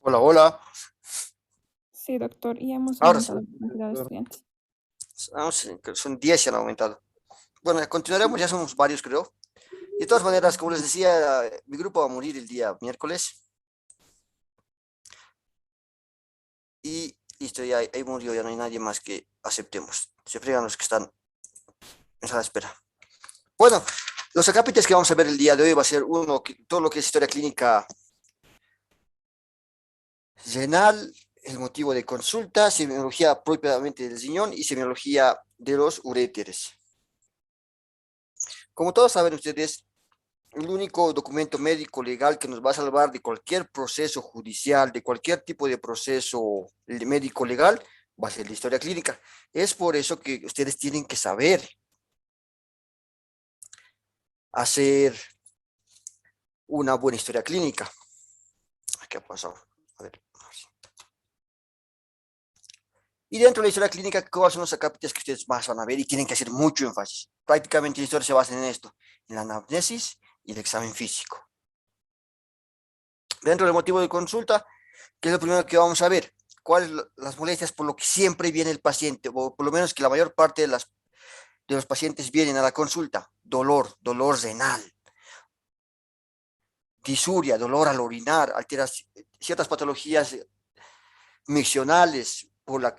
Hola, hola. Sí, doctor, y hemos Ahora aumentado sí. la cantidad de estudiantes. Creo que son 10 y han aumentado. Bueno, continuaremos, ya somos varios, creo. De todas maneras, como les decía, mi grupo va a morir el día miércoles. Y listo, ya ahí murió, ya no hay nadie más que aceptemos. Se fregan los que están en sala de espera. Bueno, los acápites que vamos a ver el día de hoy va a ser uno, todo lo que es historia clínica renal, el motivo de consulta, semiología propiamente del riñón y semiología de los uréteres. Como todos saben ustedes, el único documento médico legal que nos va a salvar de cualquier proceso judicial, de cualquier tipo de proceso médico legal, va a ser la historia clínica. Es por eso que ustedes tienen que saber hacer una buena historia clínica. ¿Qué ha pasado? A ver. Y dentro de la historia clínica, ¿cuáles son los acápites que ustedes más van a ver y tienen que hacer mucho énfasis? Prácticamente la historia se basa en esto, en la anamnesis y el examen físico. Dentro del motivo de consulta, ¿qué es lo primero que vamos a ver? ¿Cuáles son las molestias por lo que siempre viene el paciente? O por lo menos que la mayor parte de los pacientes vienen a la consulta. Dolor renal, disuria, dolor al orinar, ciertas patologías miccionales,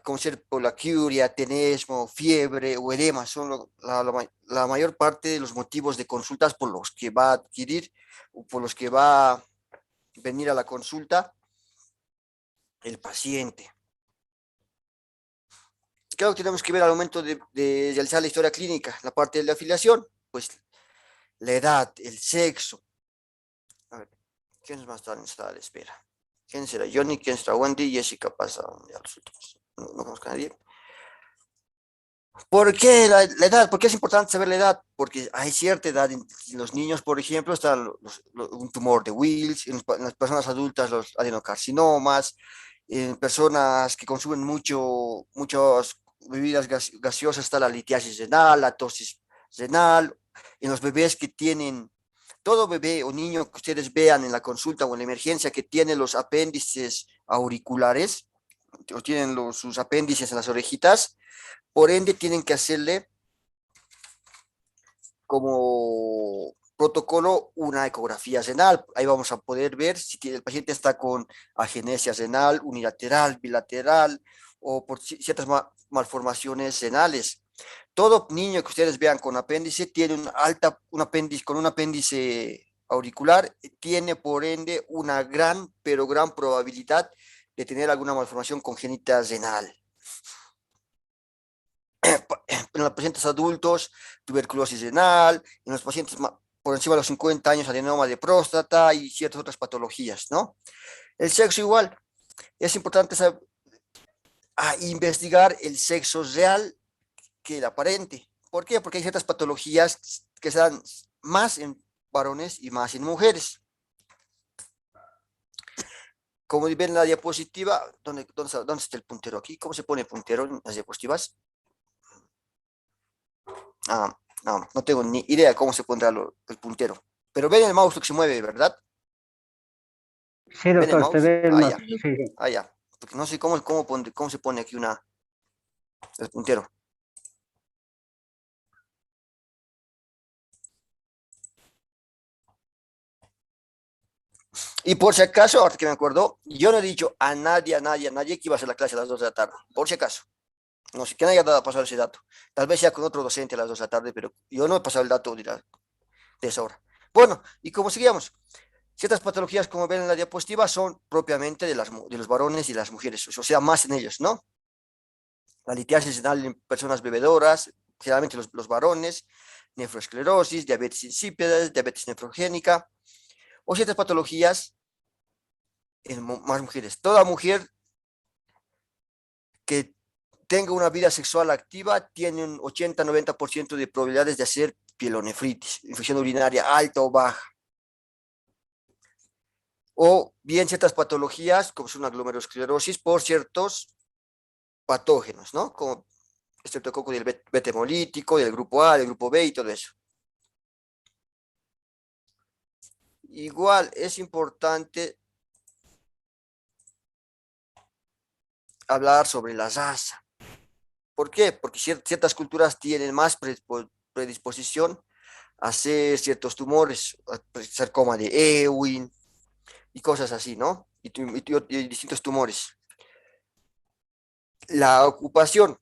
como ser polaquiuria, tenesmo, fiebre o edema, son la mayor parte de los motivos de consultas por los que va a adquirir o por los que va a venir a la consulta el paciente. Claro que tenemos que ver al momento de realizar la historia clínica, la parte de la afiliación, pues la edad, el sexo. A ver, ¿quiénes más están en sala de espera? ¿Quién será Johnny? ¿Quién será Wendy? Jessica pasa ya los últimos. No conozco a nadie. ¿Por qué la edad? ¿Por qué es importante saber la edad? Porque hay cierta edad en los niños, por ejemplo, está un tumor de Wills, en las personas adultas los adenocarcinomas, en personas que consumen muchas bebidas gaseosas está la litiasis renal, la tosis renal, en los bebés que tienen, todo bebé o niño que ustedes vean en la consulta o en la emergencia que tiene los apéndices auriculares, o tienen sus apéndices en las orejitas, por ende, tienen que hacerle como protocolo una ecografía renal. Ahí vamos a poder ver si el paciente está con agenesia renal, unilateral, bilateral o por ciertas malformaciones renales. Todo niño que ustedes vean con apéndice tiene un apéndice, con un apéndice auricular, tiene por ende una gran, pero gran probabilidad de tener alguna malformación congénita renal. En los pacientes adultos, tuberculosis renal, en los pacientes por encima de los 50 años, adenoma de próstata y ciertas otras patologías, ¿no? El sexo igual, es importante investigar el sexo real que el aparente. ¿Por qué? Porque hay ciertas patologías que se dan más en varones y más en mujeres. Como ven en la diapositiva, ¿dónde está el puntero aquí? ¿Cómo se pone puntero en las diapositivas? Ah, no tengo ni idea cómo se pondrá el puntero. Pero ven el mouse que se mueve, ¿verdad? Sí, ¿Ven el doctor, se mouse? ve el Ah, mouse. ya. Sí, sí. Ah, ya. Porque no sé cómo se pone aquí el puntero. Y por si acaso, ahora que me acuerdo, yo no he dicho a nadie que iba a hacer la clase a las 2 de la tarde. Por si acaso. No sé, que nadie haya pasado ese dato. Tal vez sea con otro docente a las 2 de la tarde, pero yo no he pasado el dato de esa hora. Bueno, y como seguíamos, ciertas patologías, como ven en la diapositiva, son propiamente de los varones y las mujeres, o sea, más en ellos, ¿no? La litiasis renal en personas bebedoras, generalmente los varones, nefroesclerosis, diabetes insípida, diabetes nefrogénica, o ciertas patologías en más mujeres. Toda mujer que tenga una vida sexual activa tiene un 80-90% de probabilidades de hacer pielonefritis, infección urinaria alta o baja. O bien ciertas patologías, como es una glomerulosclerosis, por ciertos patógenos, ¿no? Como estreptococo del beta hemolítico, del grupo A, del grupo B y todo eso. Igual es importante hablar sobre la raza. ¿Por qué? Porque ciertas culturas tienen más predisposición a hacer ciertos tumores, sarcoma de Ewing y cosas así, ¿no? Y distintos tumores. La ocupación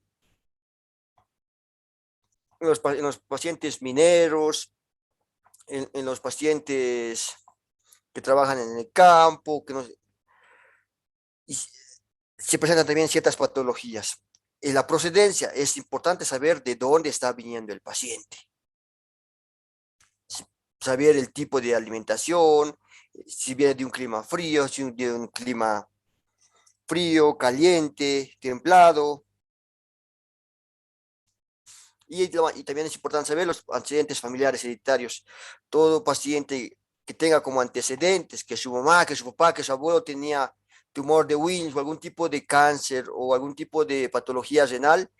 en los pacientes mineros, en los pacientes que trabajan en el campo, y se presentan también ciertas patologías. En la procedencia es importante saber de dónde está viniendo el paciente, saber el tipo de alimentación, si viene de un clima frío, si viene de un clima frío, caliente, templado. Y también es importante saber los antecedentes familiares hereditarios. Todo paciente que tenga como antecedentes que su mamá, que su papá, que su abuelo tenía tumor de Wilms o algún tipo de cáncer o algún tipo de patología renal,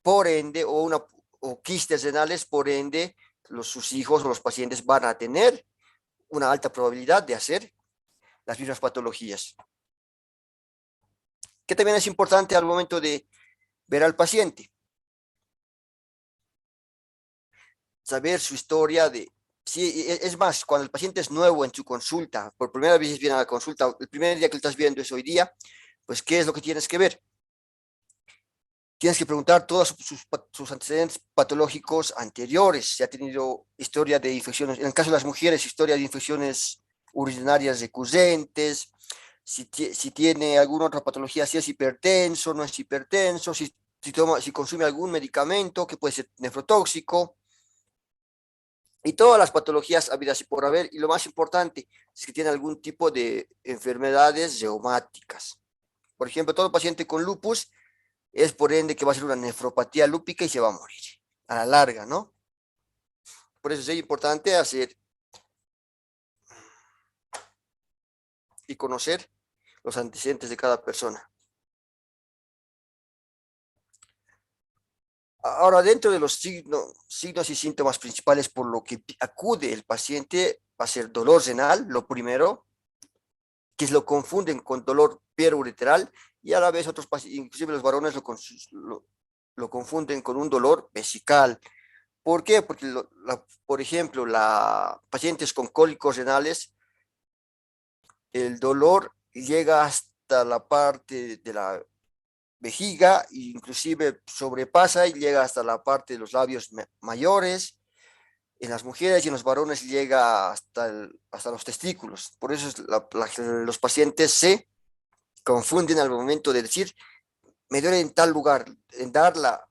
por ende, o quistes renales, por ende, sus hijos o los pacientes van a tener una alta probabilidad de hacer las mismas patologías. Que también es importante al momento de ver al paciente, saber su historia de... Sí, es más, cuando el paciente es nuevo en su consulta, por primera vez viene a la consulta, el primer día que lo estás viendo es hoy día, pues, ¿qué es lo que tienes que ver? Tienes que preguntar todos sus antecedentes patológicos anteriores, si ha tenido historia de infecciones, en el caso de las mujeres, historia de infecciones urinarias recurrentes, si tiene alguna otra patología, si es hipertenso, no es hipertenso, si consume algún medicamento que puede ser nefrotóxico, y todas las patologías habidas y por haber, y lo más importante es que tiene algún tipo de enfermedades reumáticas. Por ejemplo, todo paciente con lupus es por ende que va a ser una nefropatía lúpica y se va a morir a la larga, ¿no? Por eso es importante hacer y conocer los antecedentes de cada persona. Ahora, dentro de los signos y síntomas principales por lo que acude el paciente va a ser dolor renal, lo primero, que lo confunden con dolor periureteral y a la vez otros pacientes, inclusive los varones lo confunden con un dolor vesical. ¿Por qué? Porque, por ejemplo, pacientes con cólicos renales, el dolor llega hasta la parte de la vejiga, e inclusive sobrepasa y llega hasta la parte de los labios mayores. En las mujeres y en los varones llega hasta los testículos. Por eso los pacientes se confunden al momento de decir, me duele en tal lugar. En dar la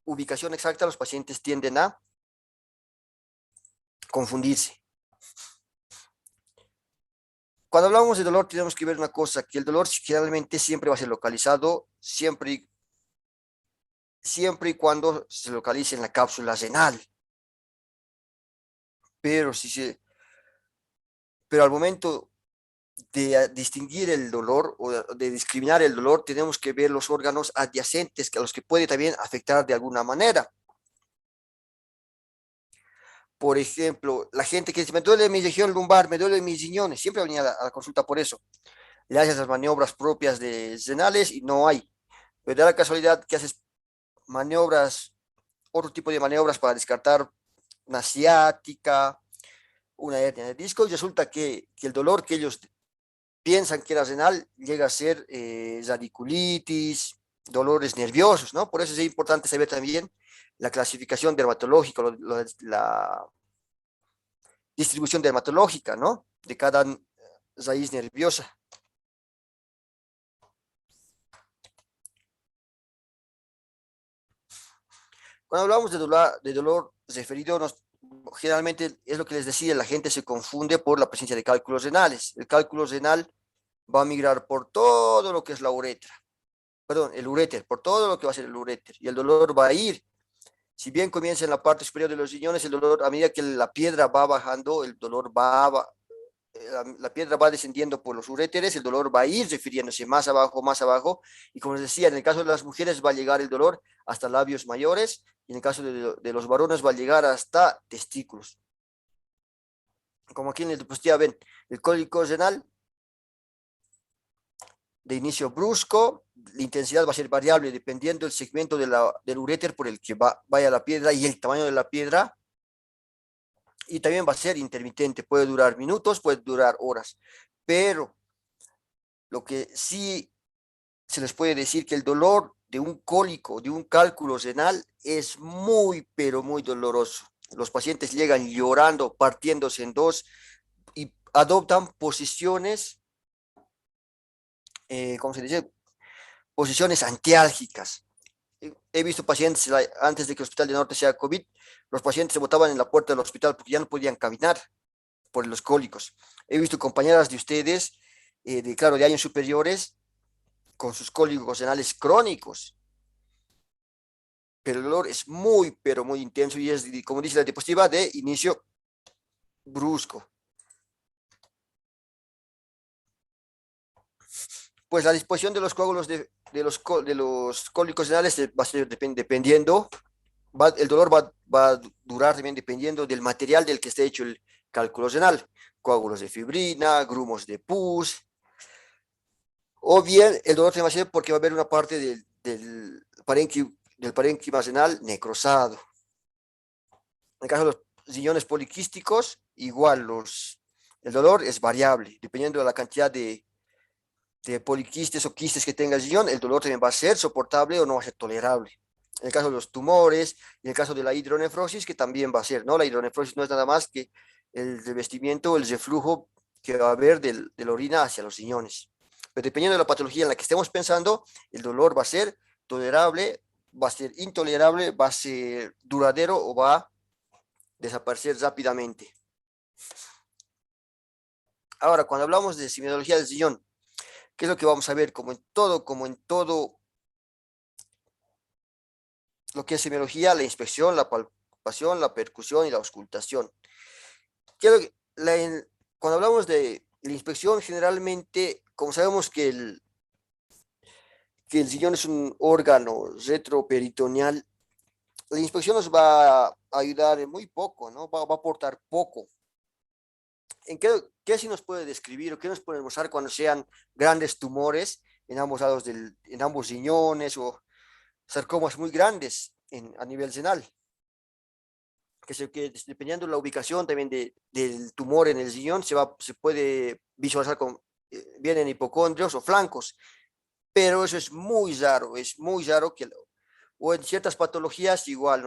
ubicación exacta, los pacientes tienden a confundirse. Cuando hablamos de dolor, tenemos que ver una cosa, que el dolor generalmente siempre va a ser localizado, siempre y cuando se localice en la cápsula renal. Pero, pero al momento de distinguir el dolor o de discriminar el dolor, tenemos que ver los órganos adyacentes a los que puede también afectar de alguna manera. Por ejemplo, la gente que dice, me duele mi región lumbar, me duele mis riñones, siempre venía a la consulta por eso. Le haces las maniobras propias de renales y no hay. Pero da la casualidad que haces maniobras, otro tipo de maniobras para descartar una ciática, una hernia de disco, y resulta que el dolor que ellos piensan que era renal llega a ser radiculitis, dolores nerviosos, ¿no? Por eso es importante saber también la clasificación dermatológica, la distribución dermatológica, ¿no? De cada raíz nerviosa. Cuando hablamos de dolor referido, generalmente es lo que les decía, la gente se confunde por la presencia de cálculos renales. El cálculo renal va a migrar por todo lo que es la uretra, perdón, el uréter, por todo lo que va a ser el uréter. Y el dolor va a ir, si bien comienza en la parte superior de los riñones, el dolor, a medida que la piedra va bajando, el dolor la piedra va descendiendo por los uréteres, el dolor va a ir refiriéndose más abajo, y como les decía, en el caso de las mujeres va a llegar el dolor hasta labios mayores, y en el caso de los varones va a llegar hasta testículos. Como aquí en la diapositiva ven, el cólico renal de inicio brusco, la intensidad va a ser variable dependiendo del segmento del uréter por el que vaya la piedra y el tamaño de la piedra. Y también va a ser intermitente, puede durar minutos, puede durar horas. Pero lo que sí se les puede decir que el dolor de un cólico, de un cálculo renal, es muy, pero muy doloroso. Los pacientes llegan llorando, partiéndose en dos y adoptan posiciones, ¿cómo se dice? Posiciones antiálgicas. He visto pacientes, antes de que el Hospital de Norte sea COVID, los pacientes se botaban en la puerta del hospital porque ya no podían caminar por los cólicos. He visto compañeras de ustedes, claro, de años superiores, con sus cólicos renales crónicos, pero el dolor es muy, pero muy intenso y es, como dice la diapositiva, de inicio brusco. Pues la disposición de los coágulos de los cólicos renales va a ser dependiendo, el dolor va a durar también dependiendo del material del que esté hecho el cálculo renal, coágulos de fibrina, grumos de pus, o bien el dolor también va a ser porque va a haber una parte del parénquima renal necrosado. En el caso de los riñones poliquísticos, igual el dolor es variable, dependiendo de la cantidad de poliquistes o quistes que tenga el riñón, el dolor también va a ser soportable o no va a ser tolerable. En el caso de los tumores, y en el caso de la hidronefrosis, que también va a ser, ¿no? La hidronefrosis no es nada más que el revestimiento, el reflujo que va a haber de la orina hacia los riñones. Pero dependiendo de la patología en la que estemos pensando, el dolor va a ser tolerable, va a ser intolerable, va a ser duradero o va a desaparecer rápidamente. Ahora, cuando hablamos de semiología del riñón, ¿qué es lo que vamos a ver? Como en todo lo que es semiología, la inspección, la palpación, la percusión y la auscultación. Cuando hablamos de la inspección, generalmente, como sabemos que el riñón es un órgano retroperitoneal, la inspección nos va a ayudar en muy poco, ¿no? Va a aportar poco. ¿En qué sí nos puede describir o qué nos puede mostrar cuando sean grandes tumores en ambos lados en ambos riñones o sarcomas muy grandes a nivel renal? Que dependiendo de la ubicación también del tumor en el riñón, se puede visualizar bien en hipocondrios o flancos, pero eso es muy raro o en ciertas patologías igual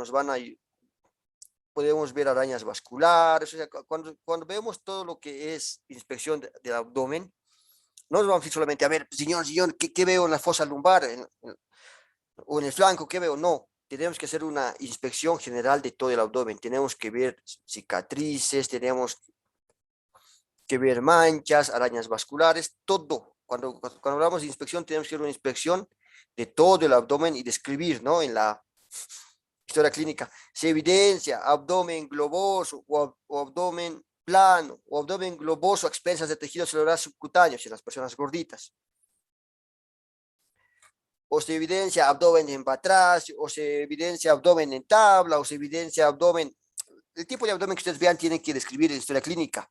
podemos ver arañas vasculares, o sea, cuando vemos todo lo que es inspección del abdomen, no nos vamos a ir solamente a ver riñón, ¿qué veo en la fosa lumbar o en el flanco, qué veo? No, tenemos que hacer una inspección general de todo el abdomen, tenemos que ver cicatrices, tenemos que ver manchas, arañas vasculares, todo. Cuando hablamos de inspección, tenemos que hacer una inspección de todo el abdomen y describir, ¿no? En la historia clínica, se evidencia abdomen globoso o abdomen plano o abdomen globoso a expensas de tejido celular subcutáneo en las personas gorditas. O se evidencia abdomen en patracio, o se evidencia abdomen en tabla, o se evidencia abdomen. El tipo de abdomen que ustedes vean tienen que describir en historia clínica.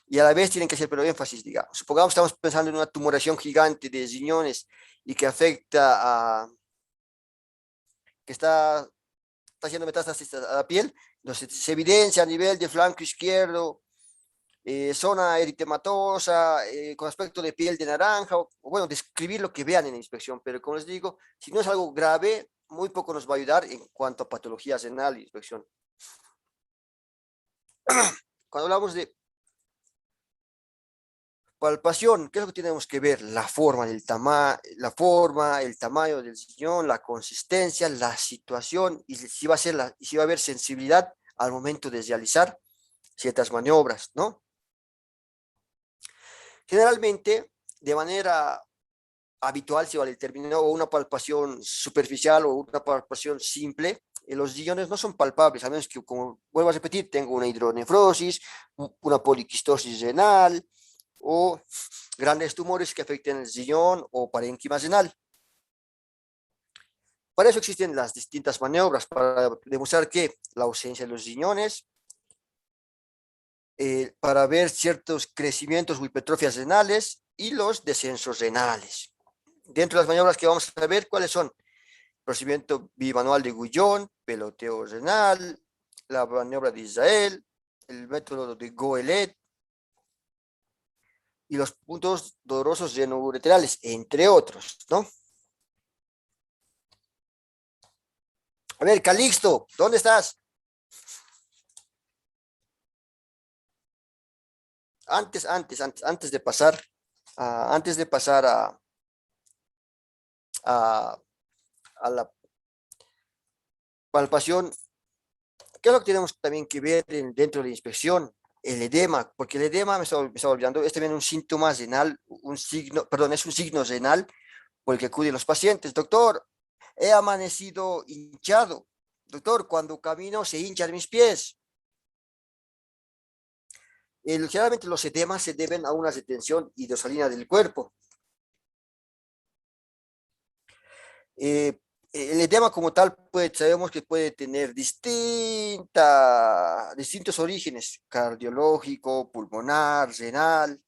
Y a la vez tienen que hacer pero énfasis, digamos. Supongamos que estamos pensando en una tumoración gigante de riñones y que afecta que está haciendo metástasis a la piel, entonces se evidencia a nivel de flanco izquierdo, zona eritematosa, con aspecto de piel de naranja, o bueno, describir lo que vean en la inspección, pero como les digo, si no es algo grave, muy poco nos va a ayudar en cuanto a patología renal y inspección. Cuando hablamos de palpación, ¿qué es lo que tenemos que ver? La forma, el tamaño del riñón, la consistencia, la situación y si va a haber sensibilidad al momento de realizar ciertas maniobras, ¿no? Generalmente, de manera habitual, se va a determinar una palpación superficial o una palpación simple. Los riñones no son palpables, a menos que, como vuelvo a repetir, tengo una hidronefrosis, una poliquistosis renal, o grandes tumores que afecten el riñón o parénquima renal. Para eso existen las distintas maniobras, para demostrar que la ausencia de los riñones, para ver ciertos crecimientos o hipertrofias renales y los descensos renales. Dentro de las maniobras que vamos a ver, ¿cuáles son? Procedimiento bimanual de Gullón, peloteo renal, la maniobra de Israel, el método de Goelet y los puntos dolorosos renoureterales, entre otros, ¿no? A ver, Calixto, ¿dónde estás? Antes de pasar, antes de pasar a, a la palpación, ¿qué es lo que tenemos también que ver dentro de la inspección? El edema, porque el edema, me estaba olvidando, es también un síntoma renal, un signo, perdón, es un signo renal por el que acuden los pacientes. Doctor, he amanecido hinchado. Doctor, cuando camino se hinchan mis pies. Generalmente los edemas se deben a una retención hidrosalina del cuerpo. Eh, el edema como tal, sabemos que puede tener distintos orígenes, cardiológico, pulmonar, renal,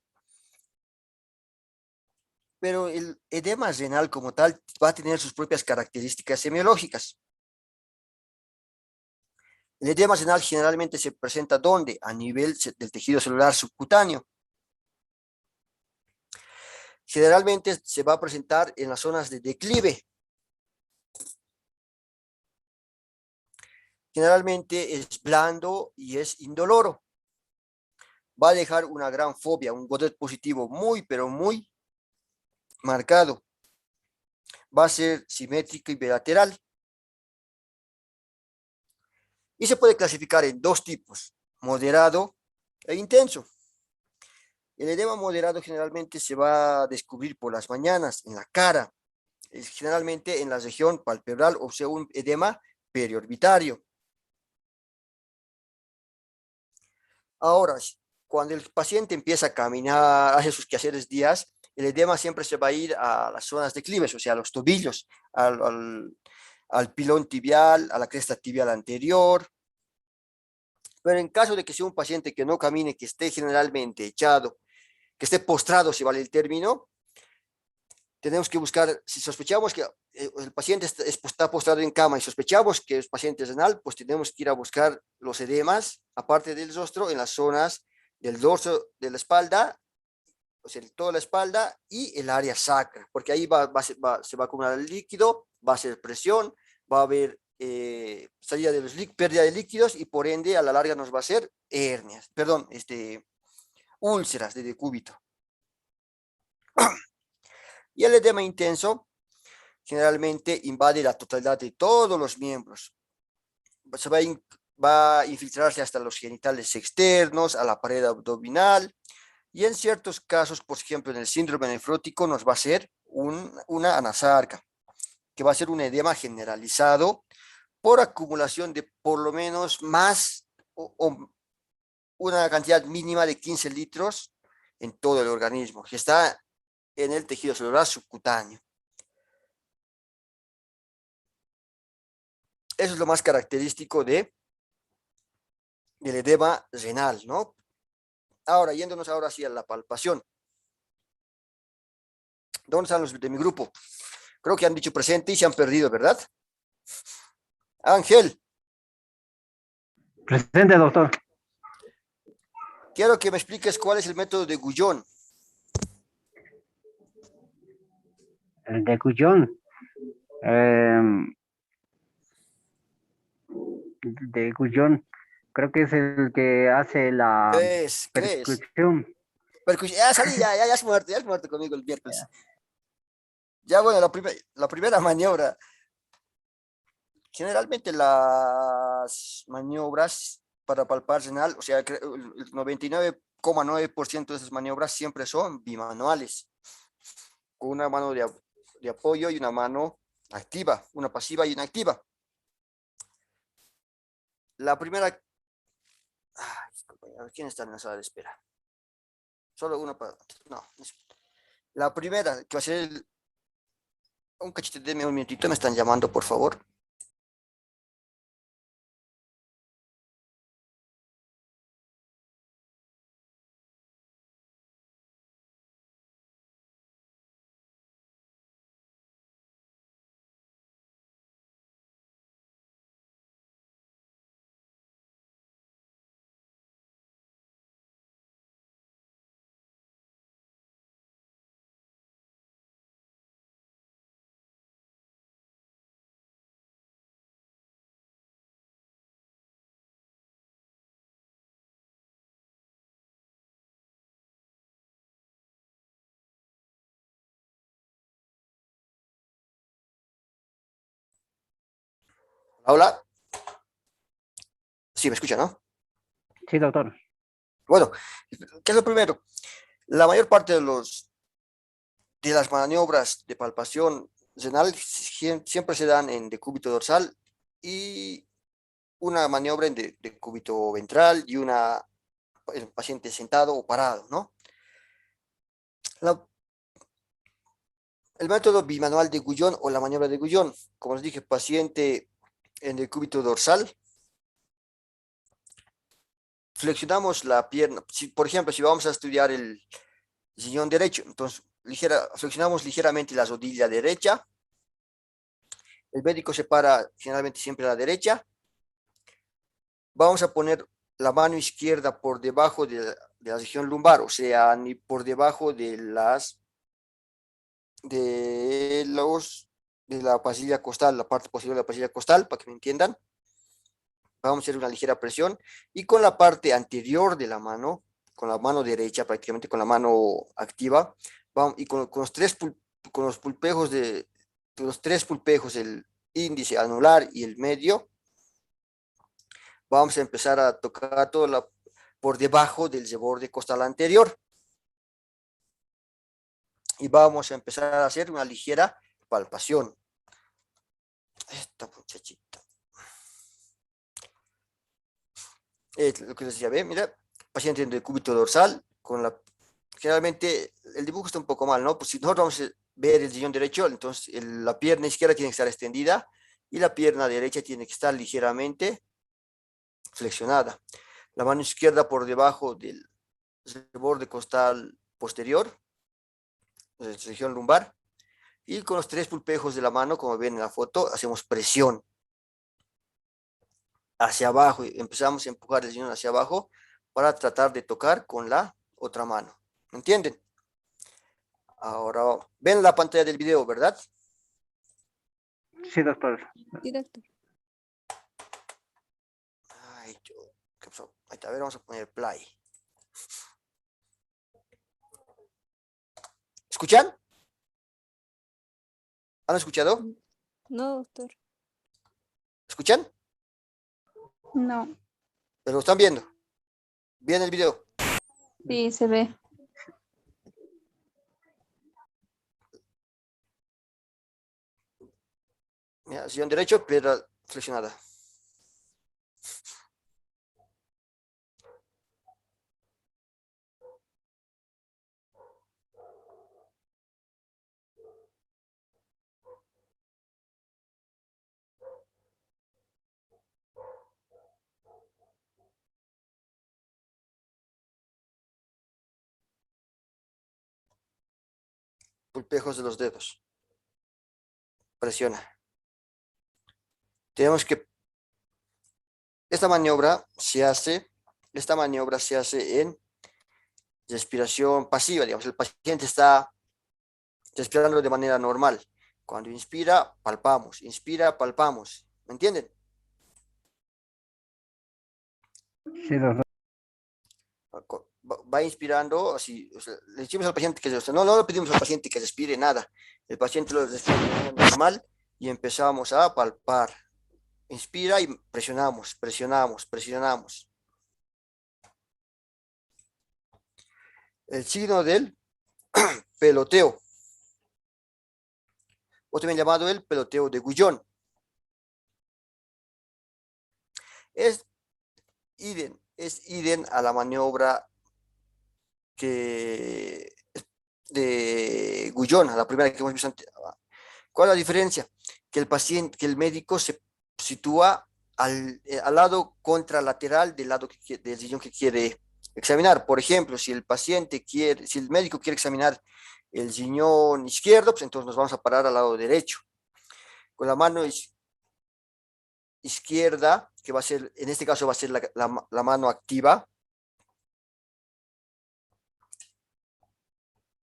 pero el edema renal como tal va a tener sus propias características semiológicas. El edema renal generalmente se presenta ¿dónde? A nivel del tejido celular subcutáneo. Generalmente se va a presentar en las zonas de declive. Generalmente es blando y es indoloro. Va a dejar una gran fobia, un Godet positivo muy, pero muy marcado. Va a ser simétrico y bilateral. Y se puede clasificar en dos tipos, moderado e intenso. El edema moderado generalmente se va a descubrir por las mañanas en la cara, generalmente en la región palpebral, o sea, un edema periorbitario. Ahora, cuando el paciente empieza a caminar, hace sus quehaceres días, el edema siempre se va a ir a las zonas declives, o sea, a los tobillos, al pilón tibial, a la cresta tibial anterior. Pero en caso de que sea un paciente que no camine, que esté generalmente echado, que esté postrado, si vale el término, tenemos que buscar, si sospechamos que el paciente está postrado en cama y sospechamos que es paciente renal, pues tenemos que ir a buscar los edemas, aparte del rostro, en las zonas del dorso de la espalda, o sea, toda la espalda y el área sacra, porque ahí se va a acumular el líquido, va a ser presión, va a haber salida de pérdida de líquidos y por ende a la larga nos va a hacer hernias, perdón, úlceras de decúbito. Y el edema intenso generalmente invade la totalidad de todos los miembros. Se va a infiltrarse hasta los genitales externos, a la pared abdominal, y en ciertos casos, por ejemplo, en el síndrome nefrótico, nos va a ser una anasarca, que va a ser un edema generalizado por acumulación de por lo menos más o una cantidad mínima de 15 litros en todo el organismo, que está en el tejido celular subcutáneo. Eso es lo más característico del edema renal, ¿no? Ahora, yéndonos ahora hacia la palpación. ¿Dónde están los de mi grupo? Creo que han dicho presente y se han perdido, ¿verdad? Ángel, Presente, doctor. quiero que me expliques cuál es el método de Gullón. El de Gullón. De Gullón. Creo que es el que hace la ¿Crees? prescripción. Ya salí, ya has muerto conmigo el miércoles. Ya, bueno, la primera maniobra. Generalmente las maniobras para palpar renal, o sea, el 99,9% de esas maniobras siempre son bimanuales, con una mano de apoyo y una mano activa, una pasiva y una activa. La primera, ¿quién está en la sala de espera? Solo una para, no. La primera, que va a ser un cachito, denme un minutito, me están llamando, por favor. Hola, sí, me escucha, ¿no? Sí, doctor. Bueno, ¿qué es lo primero? La mayor parte de las maniobras de palpación renal siempre se dan en decúbito dorsal y una maniobra en decúbito ventral y una el paciente sentado o parado, ¿no? La- el método bimanual de Gullón o la maniobra de Gullón, como les dije, paciente en decúbito dorsal, flexionamos la pierna. Por ejemplo, si vamos a estudiar el riñón derecho, entonces flexionamos ligeramente la rodilla derecha. El médico se para generalmente siempre a la derecha. Vamos a poner la mano izquierda por debajo de la región lumbar, o sea, ni por debajo de la pasilla costal, la parte posterior de la pasilla costal, para que me entiendan. Vamos a hacer una ligera presión y con la parte anterior de la mano, con la mano derecha, prácticamente con la mano activa, vamos, y con los pulpejos de los tres pulpejos, el índice, anular y el medio, vamos a empezar a tocar por debajo del reborde costal anterior y vamos a empezar a hacer una ligera palpación. Esta muchachita. Lo que les decía, ve, mira, paciente en decúbito dorsal, generalmente el dibujo está un poco mal, ¿no? Pues si nosotros vamos a ver el riñón derecho, entonces la pierna izquierda tiene que estar extendida y la pierna derecha tiene que estar ligeramente flexionada. La mano izquierda por debajo del borde costal posterior, de la región lumbar, y con los tres pulpejos de la mano, como ven en la foto, hacemos presión hacia abajo y empezamos a empujar el riñón hacia abajo para tratar de tocar con la otra mano. ¿Me entienden? Ahora ven la pantalla del video, ¿verdad? Sí, doctor. Sí, doctor. Ay, ¿qué pasó? Ahí está, a ver, vamos a poner play. ¿Escuchan? ¿Han escuchado? No, doctor. ¿Escuchan? No. Pero lo están viendo. ¿Bien el video? Sí, se ve. Mira, sillón derecho, pierna flexionada. Pulpejos de los dedos. Presiona. Tenemos que Esta maniobra esta maniobra se hace en respiración pasiva, digamos, el paciente está respirando de manera normal. Cuando inspira, palpamos, ¿me entienden? Sí, doctor. Va inspirando, así, o sea, le decimos al paciente o sea, no le pedimos al paciente que respire nada, el paciente lo respira de manera normal y empezamos a palpar. Inspira y presionamos, presionamos, presionamos. El signo del peloteo, o también llamado el peloteo de Gullón. Es idem a la maniobra que de Gullón, a la primera que hemos visto antes. ¿Cuál es la diferencia? Que el médico se sitúa al lado contralateral del lado del riñón que quiere examinar. Por ejemplo, si el médico quiere examinar el riñón izquierdo, pues entonces nos vamos a parar al lado derecho. Con la mano izquierda, que va a ser, en este caso va a ser la mano activa,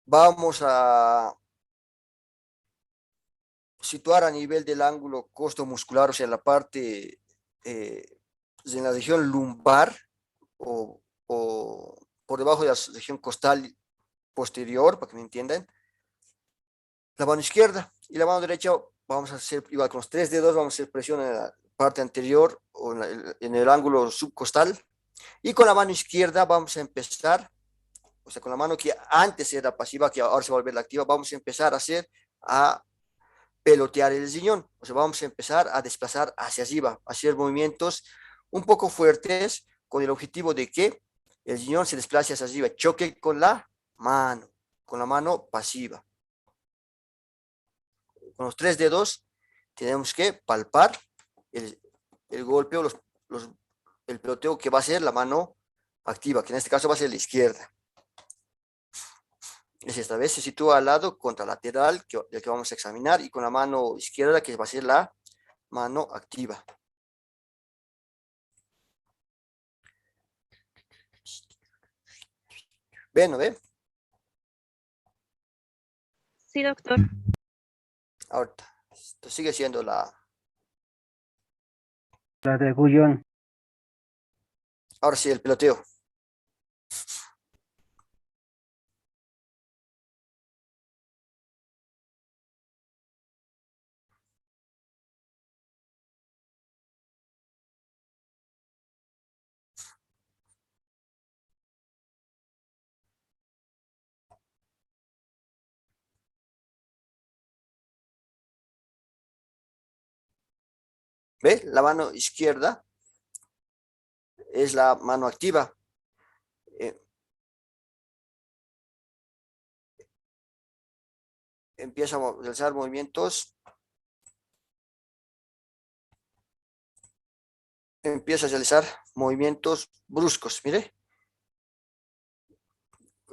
vamos a situar a nivel del ángulo costo-muscular, o sea, la parte en la región lumbar o por debajo de la región costal posterior, para que me entiendan, la mano izquierda y la mano derecha vamos a hacer igual con los tres dedos, vamos a hacer presión parte anterior o en el ángulo subcostal. Y con la mano izquierda vamos a empezar, o sea, con la mano que antes era pasiva, que ahora se va a volver la activa, vamos a empezar a pelotear el riñón. O sea, vamos a empezar a desplazar hacia arriba, a hacer movimientos un poco fuertes con el objetivo de que el riñón se desplace hacia arriba, choque con la mano pasiva. Con los 3 dedos tenemos que palpar el golpe o el peloteo que va a ser la mano activa, que en este caso va a ser la izquierda. Es esta vez se sitúa al lado contralateral del que vamos a examinar y con la mano izquierda que va a ser la mano activa. ¿Ven, no ve? Sí, doctor. Ahorita, esto sigue siendo La de Gullón. ahora sí, el peloteo. ¿Ve? La mano izquierda es la mano activa. Eh, empieza a realizar movimientos. Empieza a realizar movimientos bruscos. Mire.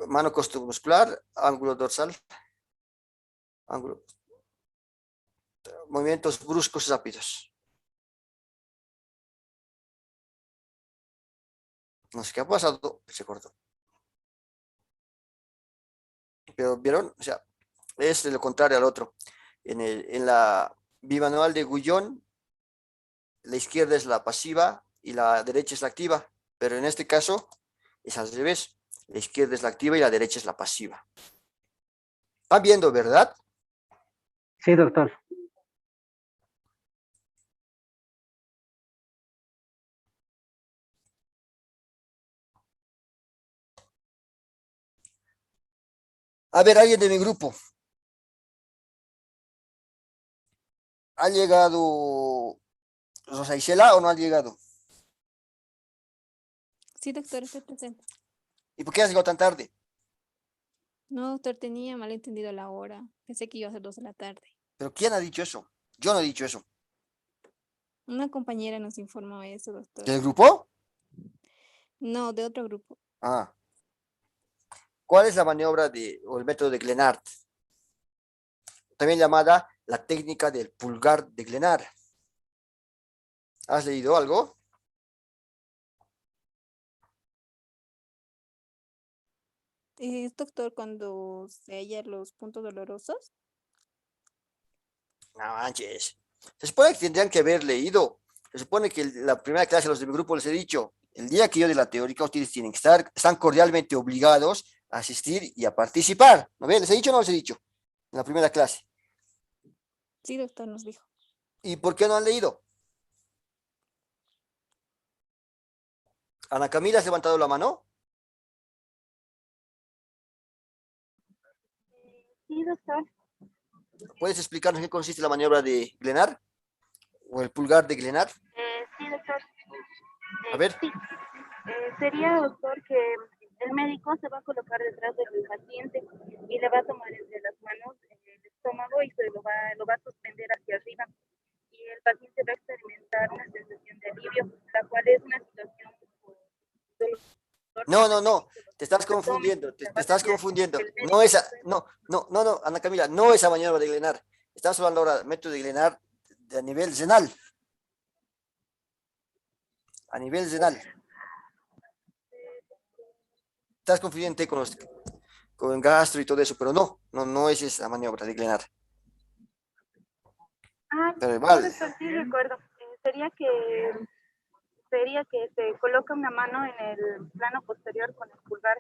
Mano costomuscular, ángulo dorsal. Ángulo. Movimientos bruscos rápidos. No sé qué ha pasado. Se cortó. Pero vieron, o sea, es de lo contrario al otro. En la bimanual de Gullón, la izquierda es la pasiva y la derecha es la activa, pero en este caso es al revés. La izquierda es la activa y la derecha es la pasiva. ¿Están viendo, verdad? Sí, doctor. A ver, alguien de mi grupo. ¿Ha llegado Rosa Isela o no ha llegado? Sí, doctor, estoy presente. ¿Y por qué has llegado tan tarde? No, doctor, tenía malentendido la hora. Pensé que iba a ser 2 de la tarde. ¿Pero quién ha dicho eso? Yo no he dicho eso. Una compañera nos informó eso, doctor. ¿Del grupo? No, de otro grupo. Ah. ¿Cuál es la maniobra o el método de Glenard? También llamada la técnica del pulgar de Glenard. ¿Has leído algo? Es, doctor, cuando se hallan los puntos dolorosos. No manches. Se supone que tendrían que haber leído. Se supone que la primera clase, los de mi grupo, les he dicho, el día que yo de la teórica, ustedes tienen que estar, están cordialmente obligados a asistir y a participar. ¿No ven? ¿Les he dicho o no les he dicho? En la primera clase. Sí, doctor, nos dijo. ¿Y por qué no han leído? Ana Camila, ¿has levantado la mano? Sí, doctor. ¿Puedes explicarnos en qué consiste la maniobra de Glenard? ¿O el pulgar de Glenard? Sí, doctor. A ver. Sí. Sería, doctor, que el médico se va a colocar detrás del paciente y le va a tomar entre las manos el estómago y lo va a suspender hacia arriba. Y el paciente va a experimentar una sensación de alivio, la cual es una situación No, no, no. Te estás abdomen, confundiendo. Te va a estás tener confundiendo. el No médico. esa, no, no, no, no, Ana Camila, no esa maniobra de Glenard. Estamos hablando ahora del método de Glenard a nivel renal. A nivel renal. Estás confundiendo con gastro y todo eso, pero no, no, no es esa maniobra de Glenard. Pero No, igual, doctor, sí recuerdo. Sería que se coloca una mano en el plano posterior con el pulgar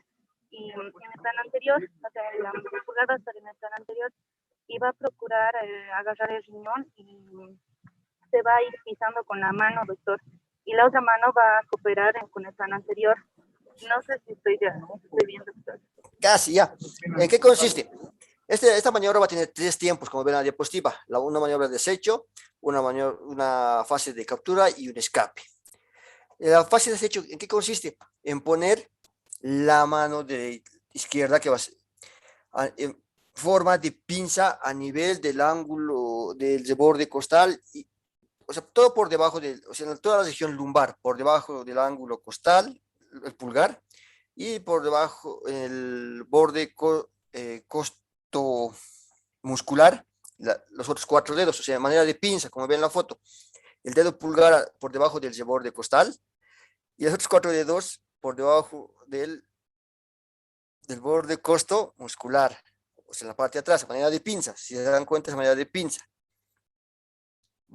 y en el plano anterior, o sea, el pulgar va a estar en el plano anterior y va a procurar agarrar el riñón se va a ir pisando con la mano, doctor, y la otra mano va a cooperar con el plano anterior. No sé si estoy viendo, doctor. Casi ya. ¿En qué consiste? Esta maniobra va a tener 3 tiempos, como ven en la diapositiva. Una maniobra de desecho, una fase de captura y un escape. La fase de desecho, ¿en qué consiste? En poner la mano de izquierda que va a ser en forma de pinza a nivel del ángulo del borde costal, o sea, todo por debajo o sea, en toda la región lumbar, por debajo del ángulo costal, el pulgar, y por debajo el borde costo muscular, los otros 4 dedos, o sea, de manera de pinza, como ven en la foto. El dedo pulgar por debajo del borde costal y los otros 4 dedos por debajo del borde costo muscular, o sea, en la parte de atrás, de manera de pinza. Si se dan cuenta, es manera de pinza.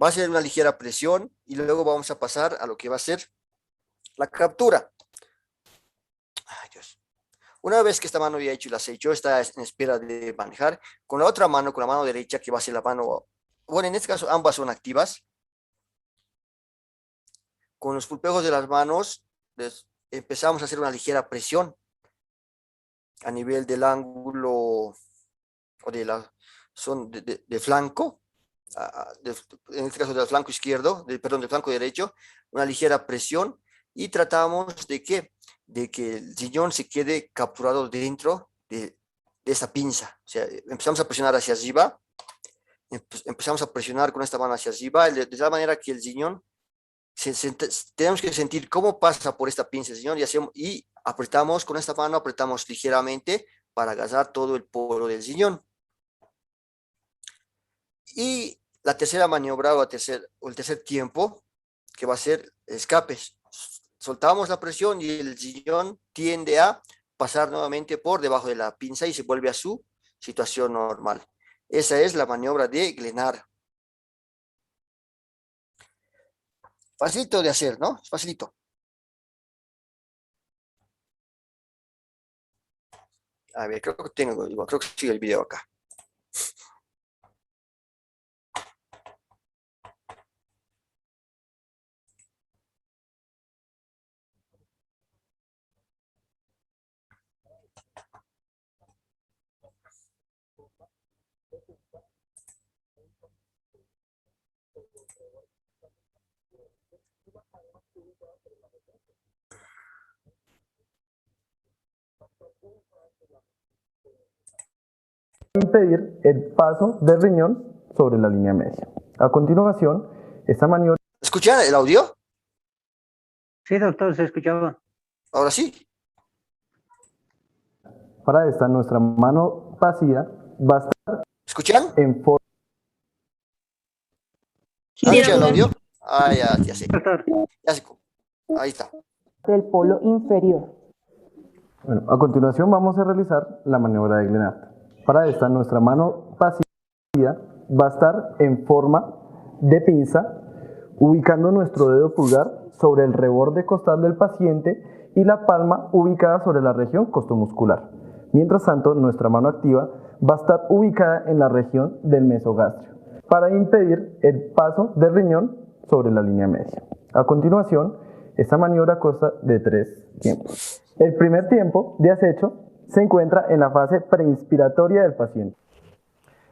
Va a ser una ligera presión y luego vamos a pasar a lo que va a ser la captura. Ay, Dios. Una vez que esta mano ya hecho el acecho, está en espera de manejar, con la otra mano, con la mano derecha, que va a ser la mano, bueno, en este caso ambas son activas. Con los pulpejos de las manos, empezamos a hacer una ligera presión a nivel del ángulo o de la son de flanco, en este caso del flanco izquierdo, perdón, del flanco derecho, una ligera presión y tratamos de que el riñón se quede capturado dentro de esa pinza. O sea, empezamos a presionar hacia arriba, empezamos a presionar con esta mano hacia arriba, de tal manera que el riñón, tenemos que sentir cómo pasa por esta pinza el riñón y apretamos con esta mano, apretamos ligeramente para agarrar todo el poro del riñón. Y la tercera maniobra o el tercer tiempo, que va a ser escapes. Soltamos la presión y el riñón tiende a pasar nuevamente por debajo de la pinza y se vuelve a su situación normal. Esa es la maniobra de Glenard. Facilito de hacer, ¿no? Facilito. A ver, creo que sigue el video acá. Impedir el paso del riñón sobre la línea media. A continuación, esta maniobra... ¿Escuchan el audio? Sí, doctor, se escuchaba. Ahora sí. Para esta, nuestra mano vacía va a estar ¿Escuchan? en forma... ¿Han escuchado el audio? Ah, ya sé. Doctor. Ya sé. Ahí está. Del polo inferior. Bueno, a continuación vamos a realizar la maniobra de Glenard. Para esta, nuestra mano vacía va a estar en forma de pinza, ubicando nuestro dedo pulgar sobre el reborde costal del paciente y la palma ubicada sobre la región costomuscular. Mientras tanto, nuestra mano activa va a estar ubicada en la región del mesogastrio para impedir el paso del riñón sobre la línea media. A continuación, esta maniobra consta de 3 tiempos. El primer tiempo de acecho se encuentra en la fase preinspiratoria del paciente.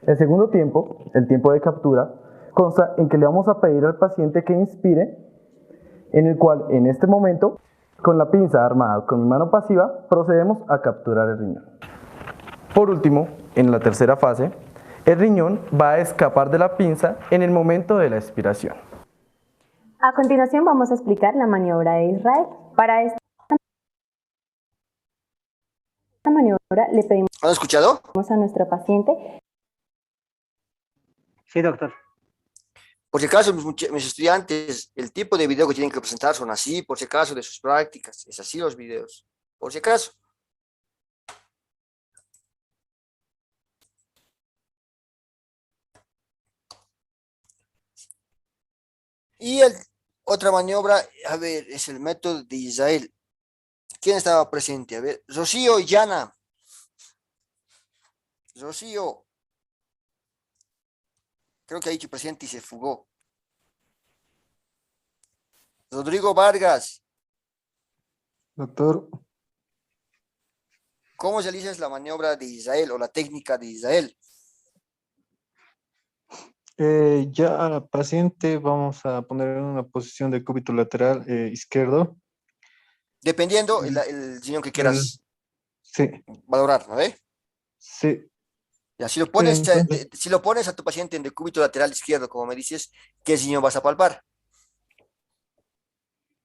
El segundo tiempo, el tiempo de captura, consta en que le vamos a pedir al paciente que inspire, en el cual en este momento, con la pinza armada con mi mano pasiva, procedemos a capturar el riñón. Por último, en la tercera fase, el riñón va a escapar de la pinza en el momento de la expiración. A continuación vamos a explicar la maniobra de Israel. Para esta maniobra le pedimos ¿Han escuchado? a nuestro paciente. Sí, doctor. Por si acaso, mis estudiantes, el tipo de video que tienen que presentar son así, por si acaso, de sus prácticas. Es así los videos. Por si acaso. Y otra maniobra, a ver, es el método de Israel. ¿Quién estaba presente? A ver, Rocío y Yana. Rocío. Creo que ha dicho presente y se fugó. Rodrigo Vargas, Doctor, ¿cómo realizas la maniobra de Israel o la técnica de Israel? ya paciente, vamos a poner en una posición de cúbito lateral izquierdo. Dependiendo Mm, el riñón que eh, quieras sí, valorar, ¿no ve? sí. Ya, si lo pones, Entonces, si lo pones a tu paciente en decúbito lateral izquierdo, como me dices, ¿qué riñón vas a palpar?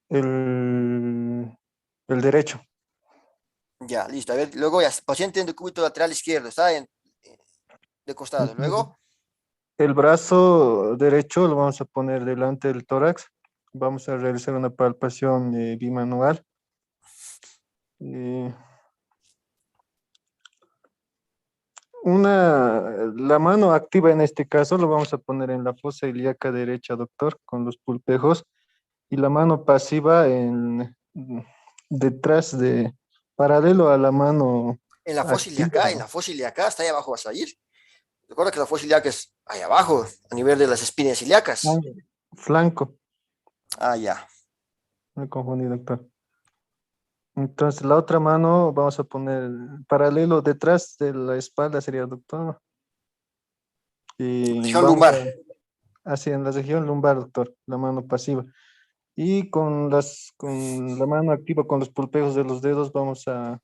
el, el derecho. Ya, listo. A ver, luego ya, paciente en decúbito lateral izquierdo, está de costado. Entonces, Luego, el brazo derecho lo vamos a poner delante del tórax. Vamos a realizar una palpación bimanual. Eh, la mano activa en este caso lo vamos a poner en la fosa ilíaca derecha, doctor, con los pulpejos, y la mano pasiva detrás paralelo a la mano activa. en la fosa ilíaca, está ahí abajo vas a ir. Recuerda que la fosa ilíaca es ahí abajo, a nivel de las espinas ilíacas. Flanco, Ah, ya. me confundí, doctor. Entonces la otra mano vamos a poner paralelo detrás de la espalda, sería, doctor. Y Región vamos lumbar. hacia en la región lumbar, doctor, la mano pasiva. Y con la mano activa, con los pulpejos de los dedos, vamos a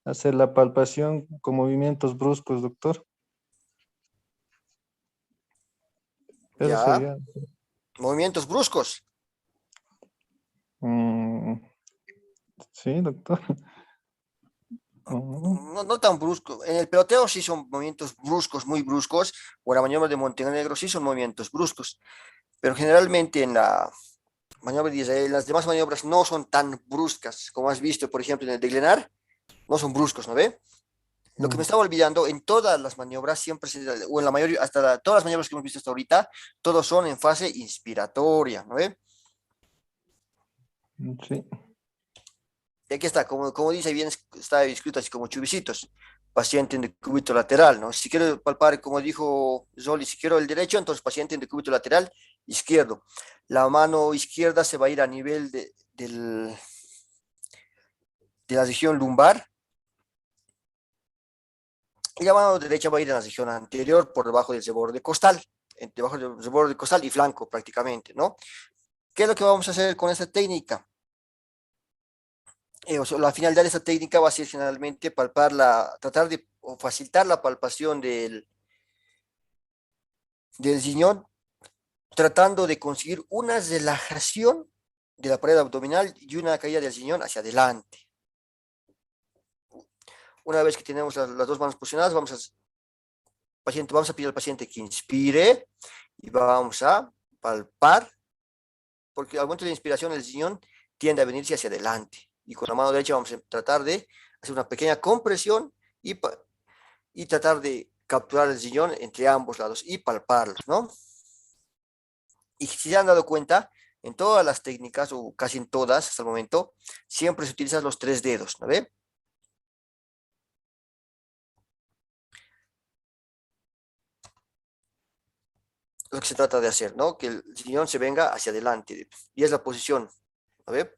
hacer la palpación con movimientos bruscos, doctor. Eso Ya. sería. Movimientos bruscos. mm, sí, doctor. Mm, No, no tan brusco. En el peloteo sí son movimientos bruscos, muy bruscos, o en la maniobra de Montenegro sí son movimientos bruscos, pero generalmente en la maniobra de Israel, las demás maniobras no son tan bruscas, como has visto, por ejemplo, en el de Glenar, no son bruscos, ¿no ve? Lo que me mm, estaba olvidando, en todas las maniobras, siempre, o en la mayoría, todas las maniobras que hemos visto hasta ahorita, todos son en fase inspiratoria, ¿no ve? sí. Y aquí está, como dice bien, está escrito así como chubicitos. Paciente en decúbito lateral, ¿no? Si quiero palpar, como dijo Zoli, si quiero el derecho, entonces paciente en decúbito lateral izquierdo. La mano izquierda se va a ir a nivel de la región lumbar y la mano derecha va a ir en la región anterior por debajo del borde costal, debajo del borde costal y flanco prácticamente, ¿no? ¿Qué es lo que vamos a hacer con esta técnica? O sea, la finalidad de esta técnica va a ser generalmente tratar de o facilitar la palpación del riñón, tratando de conseguir una relajación de la pared abdominal y una caída del riñón hacia adelante. Una vez que tenemos las dos manos posicionadas, vamos a pedir al paciente que inspire y vamos a palpar, porque al momento de inspiración el riñón tiende a venirse hacia adelante. Y con la mano derecha vamos a tratar de hacer una pequeña compresión y tratar de capturar el riñón entre ambos lados y palparlos, ¿no? Y si se han dado cuenta, en todas las técnicas, o casi en todas hasta el momento, siempre se utilizan los tres dedos, ¿no ve? Lo que se trata de hacer, ¿no? Que el riñón se venga hacia adelante. Y es la posición, ¿no ve?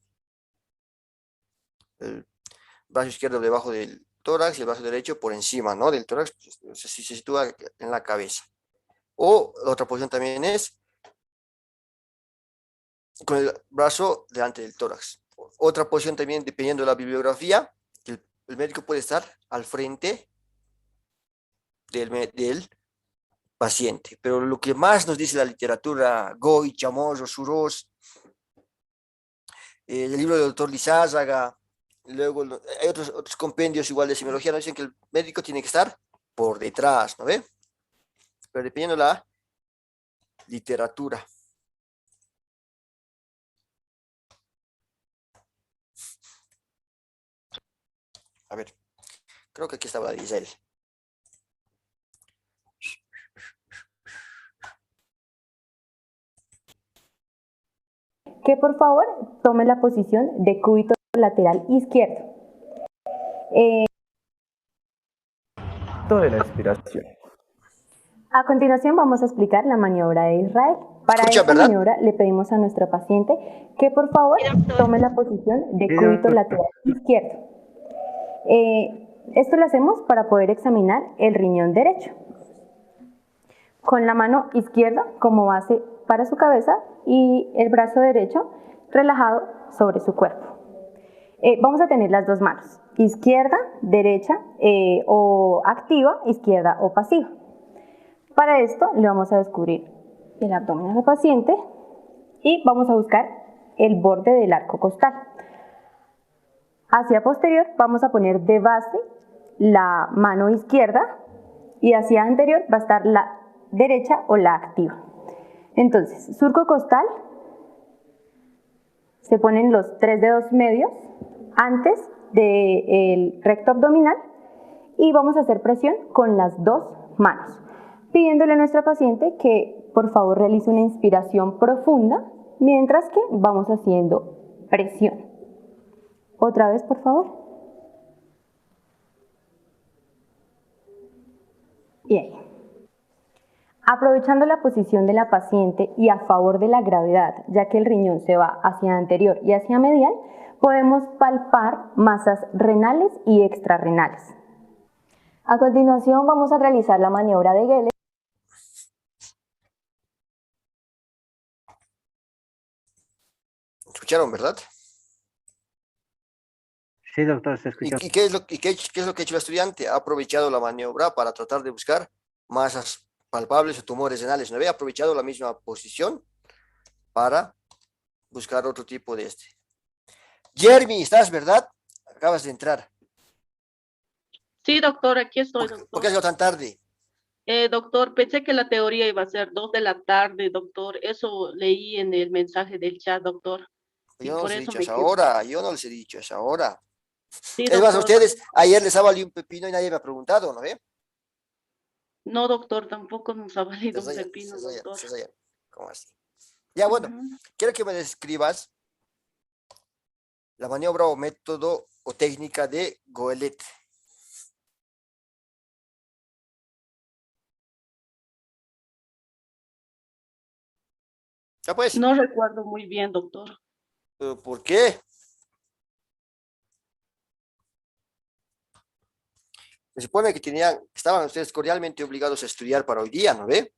El brazo izquierdo debajo del tórax y el brazo derecho por encima, ¿no? Del tórax, pues, se sitúa en la cabeza. O la otra posición también es con el brazo delante del tórax. Otra posición también, dependiendo de la bibliografía, el médico puede estar al frente del paciente. Pero lo que más nos dice la literatura, Goy, Chamorro, Surós, el libro del doctor Lizárraga, luego hay otros compendios igual de semiología, nos dicen que el médico tiene que estar por detrás, ¿no ve? Pero dependiendo de la literatura. A ver, creo que aquí estaba la de Israel. Que por favor tome la posición de cúbito lateral izquierdo. De la expiración. A continuación vamos a explicar la maniobra de Israel. Para Escucha, esta ¿verdad? maniobra le pedimos a nuestra paciente que por favor tome la posición de Sí, cúbito doctor. lateral izquierdo. Esto lo hacemos para poder examinar el riñón derecho. Con la mano izquierda como base para su cabeza y el brazo derecho relajado sobre su cuerpo. Vamos a tener las dos manos, izquierda, derecha o activa, izquierda o pasiva. Para esto le vamos a descubrir el abdomen al paciente y vamos a buscar el borde del arco costal. Hacia posterior vamos a poner de base la mano izquierda y hacia anterior va a estar la derecha o la activa. Entonces, surco costal, se ponen los 3 dedos medios antes del recto abdominal y vamos a hacer presión con las dos manos, pidiéndole a nuestra paciente que por favor realice una inspiración profunda mientras que vamos haciendo presión. Otra vez, por favor. Bien. Aprovechando la posición de la paciente y a favor de la gravedad, ya que el riñón se va hacia anterior y hacia medial, podemos palpar masas renales y extrarrenales. A continuación vamos a realizar la maniobra de Gele. ¿Escucharon, verdad? Sí, doctor, se ¿Y, escuchó. y qué es lo, qué es lo que ha hecho el estudiante? Ha aprovechado la maniobra para tratar de buscar masas palpables o tumores renales. ¿No había aprovechado la misma posición para buscar otro tipo de este? Jeremy, ¿estás, verdad? Acabas de entrar. Sí, doctor, aquí estoy, ¿Por qué doctor. has llegado tan tarde? Doctor, pensé que la teoría iba a ser 2 de la tarde, doctor. Eso leí en el mensaje del chat, doctor. Y Yo no por les he eso dicho me esa quedé. hora, yo no les he dicho esa hora. Sí, Es más, a doctor. ustedes, ayer les ha valido un pepino y nadie me ha preguntado, ¿no ve? No, doctor, tampoco nos ha valido Se un rayan, pepino, se rayan, doctor. se rayan. ¿Cómo así? Ya, bueno, Ujú. quiero que me describas la maniobra o método o técnica de Goelet. Ya pues, No recuerdo muy bien, doctor. ¿por qué? Se supone que estaban ustedes cordialmente obligados a estudiar para hoy día, ¿no ve?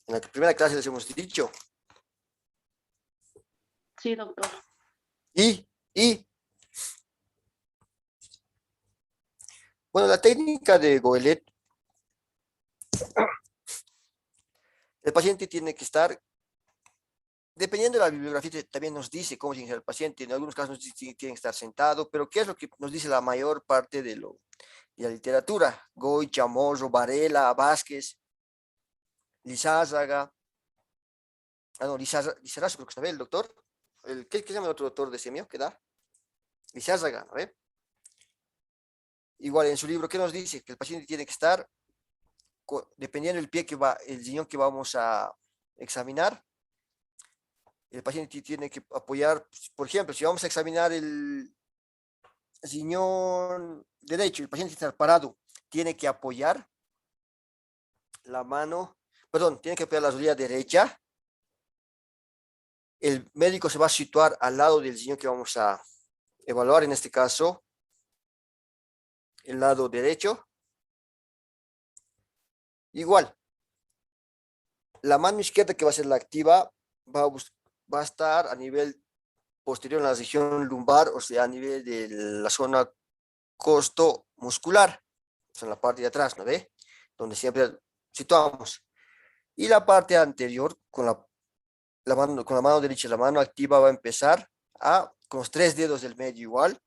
En la primera clase les hemos dicho. Sí, doctor. Y, bueno, la técnica de Goelet, el paciente tiene que estar, dependiendo de la bibliografía, también nos dice cómo tiene que ser el paciente. En algunos casos tiene que estar sentado, pero ¿qué es lo que nos dice la mayor parte de la literatura? Goy, Chamorro, Varela, Vázquez, Lizárraga. Ah, no, Lizarraga, creo que está bien, el doctor. ¿Qué se llama el otro doctor de semio que da? Lizárraga, ¿no ve? Igual en su libro, ¿qué nos dice? Que el paciente tiene que estar, dependiendo del pie que va, el riñón que vamos a examinar, el paciente tiene que apoyar, por ejemplo, si vamos a examinar el riñón derecho, el paciente está parado, tiene que apoyar la mano, perdón, tiene que apoyar la rodilla derecha. El médico se va a situar al lado del riñón que vamos a evaluar, en este caso, el lado derecho. Igual, la mano izquierda que va a ser la activa va a estar a nivel posterior en la región lumbar, o sea, a nivel de la zona costo muscular, o sea, en la parte de atrás, ¿no ve? Donde siempre situamos. Y la parte anterior, con la mano derecha, la mano activa va a empezar con los 3 dedos del medio igual,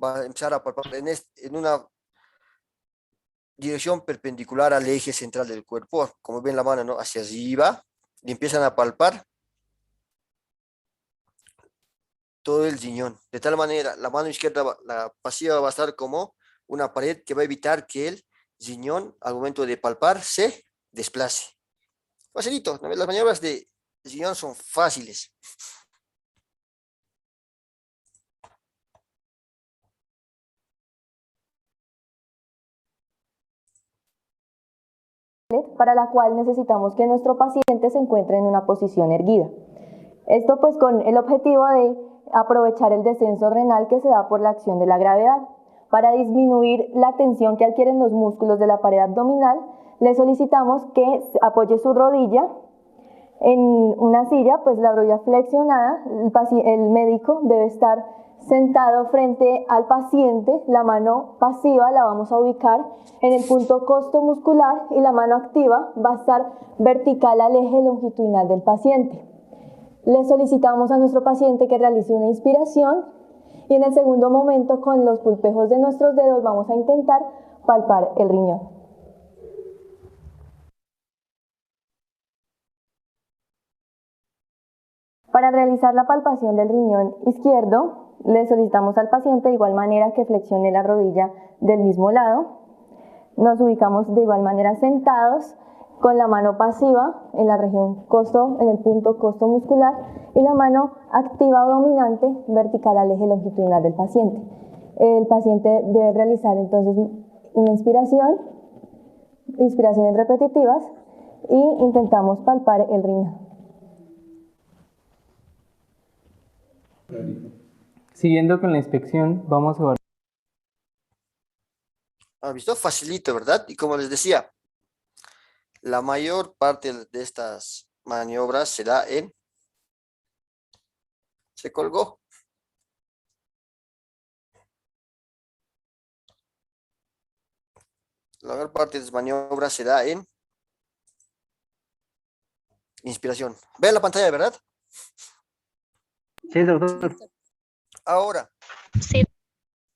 va a empezar a palpar en una dirección perpendicular al eje central del cuerpo, como ven la mano, ¿no? Hacia arriba, y empiezan a palpar todo el riñón. De tal manera, la mano izquierda, la pasiva va a estar como una pared que va a evitar que el riñón, al momento de palpar, se desplace. Facilito, ¿no? Las maniobras de riñón son fáciles. para la cual necesitamos que nuestro paciente se encuentre en una posición erguida. Esto pues con el objetivo de aprovechar el descenso renal que se da por la acción de la gravedad. Para disminuir la tensión que adquieren los músculos de la pared abdominal, le solicitamos que apoye su rodilla en una silla, pues la rodilla flexionada. El médico debe estar sentado frente al paciente. La mano pasiva la vamos a ubicar en el punto costomuscular y la mano activa va a estar vertical al eje longitudinal del paciente. Le solicitamos a nuestro paciente que realice una inspiración y en el segundo momento con los pulpejos de nuestros dedos vamos a intentar palpar el riñón. Para realizar la palpación del riñón izquierdo, le solicitamos al paciente de igual manera que flexione la rodilla del mismo lado. Nos ubicamos de igual manera sentados con la mano pasiva en la región en el punto costomuscular y la mano activa o dominante vertical al eje longitudinal del paciente. El paciente debe realizar entonces una inspiraciones repetitivas y intentamos palpar el riñón. Siguiendo con la inspección, vamos a evaluar. ¿Han visto? Facilito, ¿verdad? Y como les decía, la mayor parte de estas maniobras se da en... Se colgó. La mayor parte de las maniobras se da en inspiración. Vean la pantalla, ¿verdad? Sí, doctor. Ahora, Sí.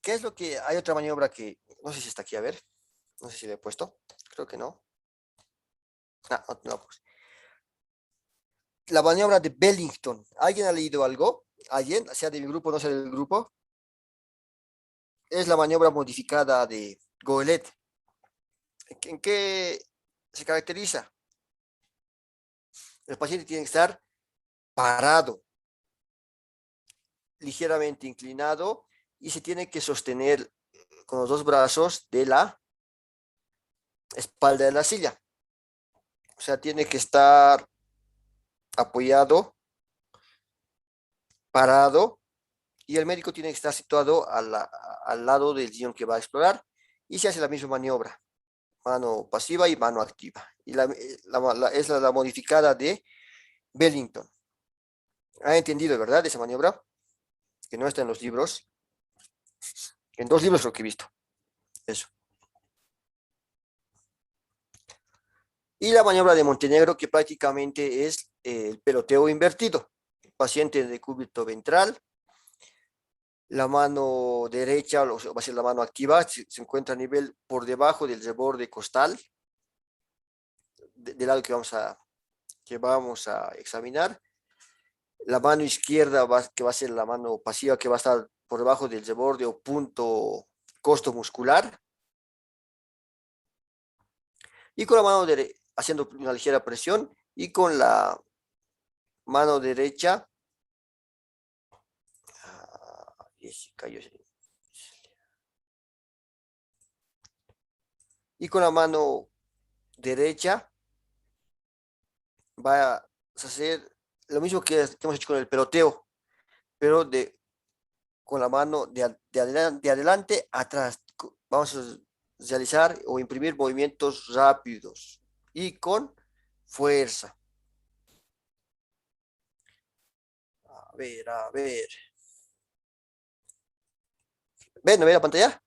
¿qué es lo que... Hay otra maniobra que... No sé si está aquí, a ver. No sé si le he puesto. Creo que no. Ah, no, pues. La maniobra de Bellington. ¿Alguien ha leído algo? ¿Alguien? Sea de mi grupo, no sea del grupo. Es la maniobra modificada de Goelet. ¿En qué se caracteriza? El paciente tiene que estar parado, ligeramente inclinado, y se tiene que sostener con los dos brazos de la espalda de la silla. O sea, tiene que estar apoyado, parado, y el médico tiene que estar situado al lado del sillón que va a explorar, y se hace la misma maniobra, mano pasiva y mano activa. Y es la modificada de Bellington. ¿Han entendido, verdad, esa maniobra? Que no está en los libros. En 2 libros lo que he visto. Eso. Y la maniobra de Montenegro, que prácticamente es el peloteo invertido. El paciente de cúbito ventral, la mano derecha, va a ser la mano activa, se encuentra a nivel por debajo del reborde costal, del lado que vamos a examinar. La mano izquierda, que va a ser la mano pasiva, que va a estar por debajo del reborde o punto costomuscular. Y con la mano derecha, haciendo una ligera presión, y con la mano derecha, y con la mano derecha va a hacer lo mismo que hemos hecho con el peloteo, pero con la mano de adelante atrás. Vamos a realizar o imprimir movimientos rápidos y con fuerza. A ver, a ver. ¿Ven? ¿No ve la pantalla?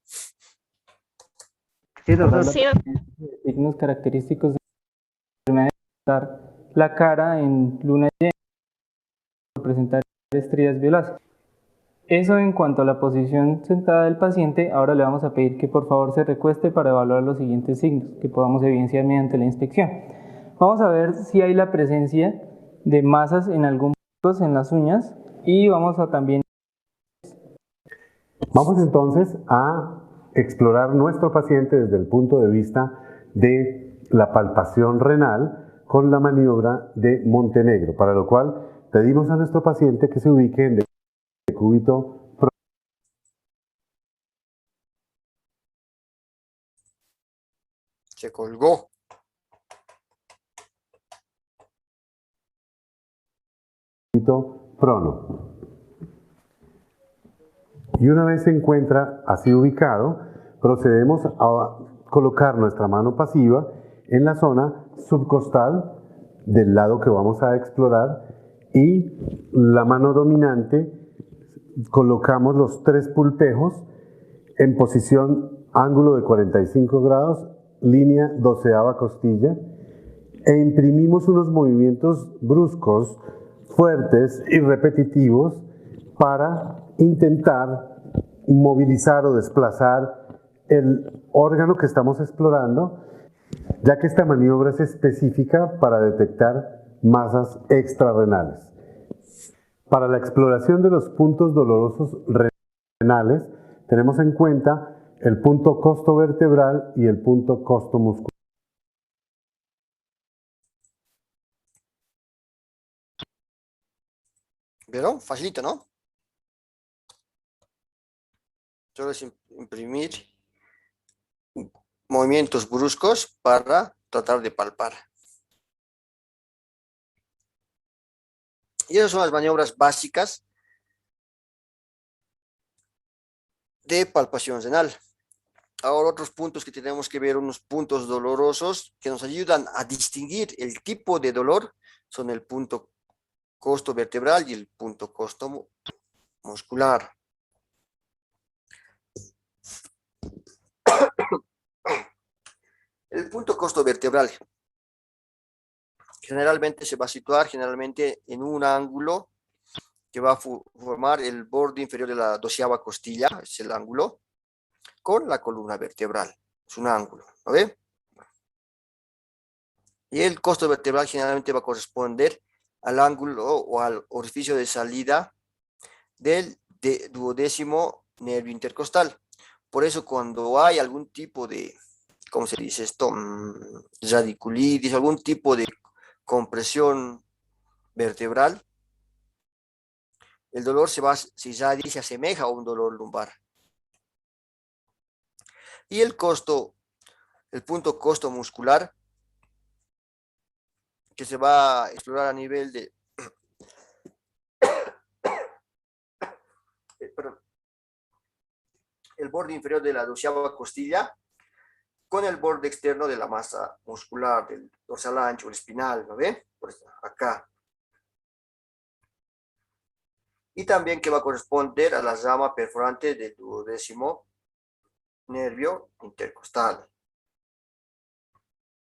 Sí, doctor. Sí, Signos característicos de la enfermedad, la cara en luna llena, presentar estrías violáceas. Eso en cuanto a la posición sentada del paciente. Ahora le vamos a pedir que por favor se recueste para evaluar los siguientes signos que podamos evidenciar mediante la inspección. Vamos a ver si hay la presencia de masas en algún punto en las uñas y vamos a también... Vamos entonces a explorar nuestro paciente desde el punto de vista de la palpación renal con la maniobra de Montenegro, para lo cual pedimos a nuestro paciente que se ubique en decúbito. Se colgó. movimiento prono. Y una vez se encuentra así ubicado, procedemos a colocar nuestra mano pasiva en la zona subcostal del lado que vamos a explorar y la mano dominante colocamos los 3 pulpejos en posición ángulo de 45 grados, línea 12ª costilla, e imprimimos unos movimientos bruscos, fuertes y repetitivos para intentar movilizar o desplazar el órgano que estamos explorando, ya que esta maniobra es específica para detectar masas extrarrenales. Para la exploración de los puntos dolorosos renales, tenemos en cuenta el punto costovertebral y el punto costomuscular. ¿Vieron? Facilito, ¿no? Solo es imprimir movimientos bruscos para tratar de palpar. Y esas son las maniobras básicas de palpación renal. Ahora otros puntos que tenemos que ver, unos puntos dolorosos que nos ayudan a distinguir el tipo de dolor, son el punto costovertebral y el punto costomuscular. El punto costovertebral generalmente se va a situar en un ángulo que va a formar el borde inferior de la 12ª costilla, es el ángulo, con la columna vertebral. Es un ángulo, ¿no ve? Y el costovertebral generalmente va a corresponder al ángulo o al orificio de salida del duodécimo nervio intercostal. Por eso cuando hay algún tipo de, ¿cómo se dice esto? Radiculitis, algún tipo de compresión vertebral, el dolor se irradia y se asemeja a un dolor lumbar. Y el punto costomuscular, que se va a explorar a nivel de el borde inferior de la 12ª costilla con el borde externo de la masa muscular del dorsal ancho, el espinal, ¿no ve? Pues acá. Y también que va a corresponder a la rama perforante del duodécimo nervio intercostal.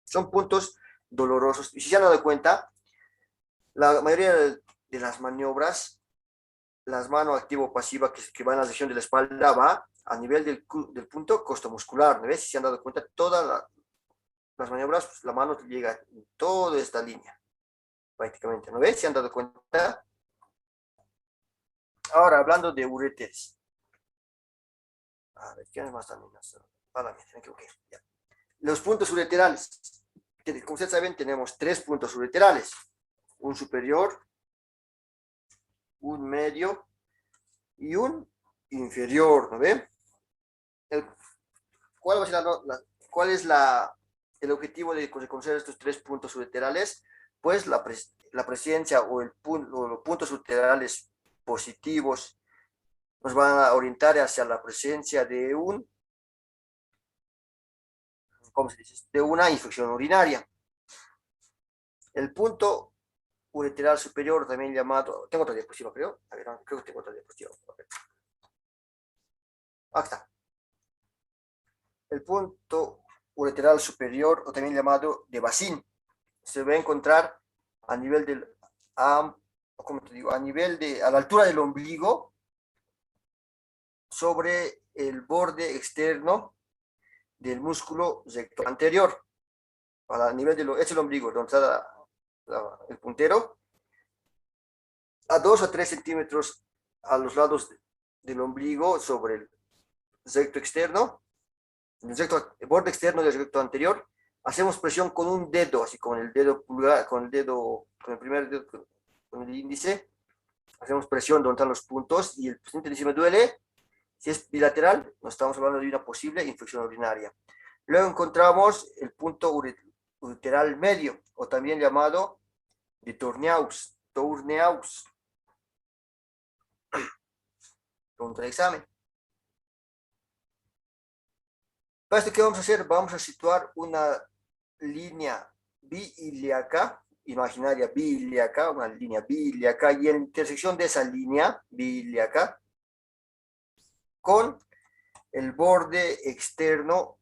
Son puntos dolorosos. Y si se han dado cuenta, la mayoría de las maniobras, las manos activo-pasiva que van a la región de la espalda, va a nivel del punto costomuscular. ¿No ves? Si se han dado cuenta, todas las maniobras, pues, la mano llega en toda esta línea, prácticamente. ¿No ves? Si se han dado cuenta. Ahora, hablando de uréteres. A ver, ¿quién es más también? Para mí, me equivoqué. Ya. Los puntos ureterales. Como ustedes saben, tenemos 3 puntos ureterales. Un superior, un medio y un inferior, ¿no ven? ¿Cuál es el objetivo de conocer estos 3 puntos ureterales? Pues la presencia o los puntos ureterales positivos nos van a orientar hacia la presencia de de una infección urinaria. El punto ureteral superior, también llamado, tengo otra diapositiva, creo. A ver, creo que tengo otra diapositiva. Aquí está. El punto ureteral superior, o también llamado de Bacin, se va a encontrar a nivel del, ¿cómo te digo? A la altura del ombligo, sobre el borde externo del músculo recto anterior. A nivel es el ombligo, donde está el puntero, a 2 a 3 centímetros a los lados del ombligo, sobre el recto externo, el borde externo del recto anterior. Hacemos presión con un dedo, así con el dedo pulgar, con el primer dedo, con el índice. Hacemos presión donde están los puntos y el paciente dice: me duele. Si es bilateral, nos estamos hablando de una posible infección urinaria. Luego encontramos el punto ureteral medio, o también llamado de Tourneaux. pregunta de examen. Para esto, ¿qué vamos a hacer? Vamos a situar una línea biilíaca, imaginaria biilíaca, una línea biilíaca, y en la intersección de esa línea biilíaca con el borde externo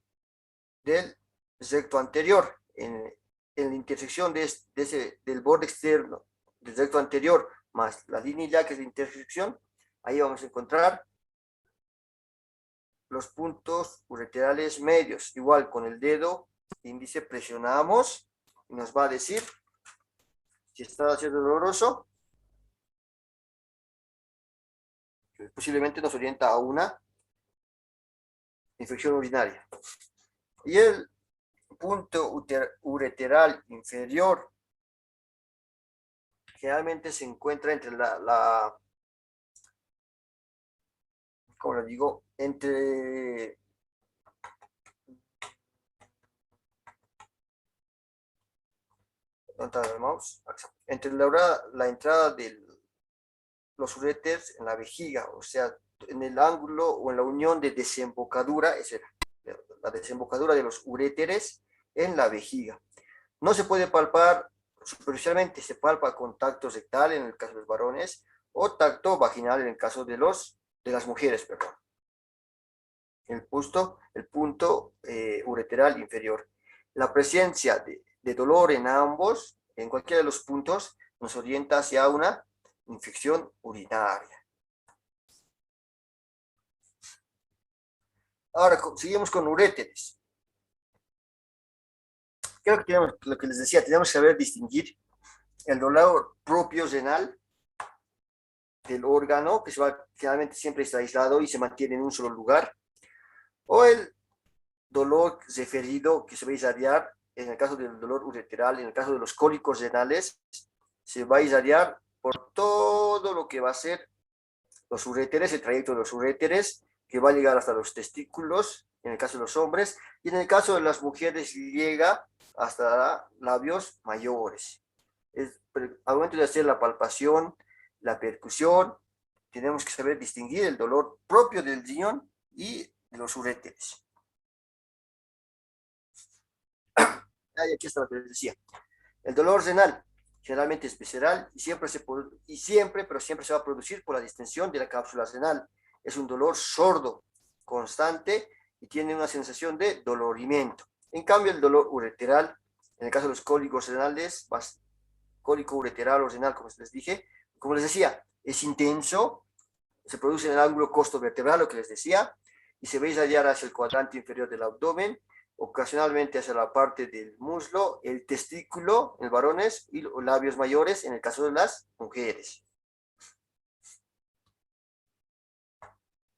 del recto anterior. En la intersección del borde externo del recto anterior más la línea ilíaca, que es la intersección, ahí vamos a encontrar los puntos ureterales medios. Igual con el dedo índice presionamos y nos va a decir si está haciendo doloroso. Posiblemente nos orienta a una infección urinaria. Y el punto ureteral inferior generalmente se encuentra entre ¿cómo le digo? Entre ¿dónde está el mouse? Entre la entrada de los uréteres en la vejiga, o sea, en el ángulo o en la unión de desembocadura, esa era la desembocadura de los uréteres en la vejiga. No se puede palpar superficialmente, se palpa con tacto rectal en el caso de los varones o tacto vaginal en el caso de las mujeres, perdón. El punto ureteral inferior. La presencia de dolor en ambos, en cualquiera de los puntos, nos orienta hacia una infección urinaria. Ahora seguimos con uréteres. Creo que tenemos, lo que les decía, tenemos que saber distinguir el dolor propio renal del órgano, que generalmente siempre está aislado y se mantiene en un solo lugar, o el dolor referido que se va a irradiar, en el caso del dolor ureteral, en el caso de los cólicos renales, se va a irradiar por todo lo que va a ser los uréteres, el trayecto de los uréteres, que va a llegar hasta los testículos, en el caso de los hombres, y en el caso de las mujeres llega hasta labios mayores. Al momento de hacer la palpación, la percusión, tenemos que saber distinguir el dolor propio del riñón y de los uréteres. Aquí está lo que les decía. El dolor renal generalmente es visceral y siempre se va a producir por la distensión de la cápsula renal. Es un dolor sordo, constante y tiene una sensación de dolorimiento. En cambio, el dolor ureteral, en el caso de los cólicos renales, cólico ureteral o renal, como les dije, como les decía, es intenso, se produce en el ángulo costo-vertebral, lo que les decía, y se va a irradiar hacia el cuadrante inferior del abdomen, ocasionalmente hacia la parte del muslo, el testículo en varones y los labios mayores en el caso de las mujeres.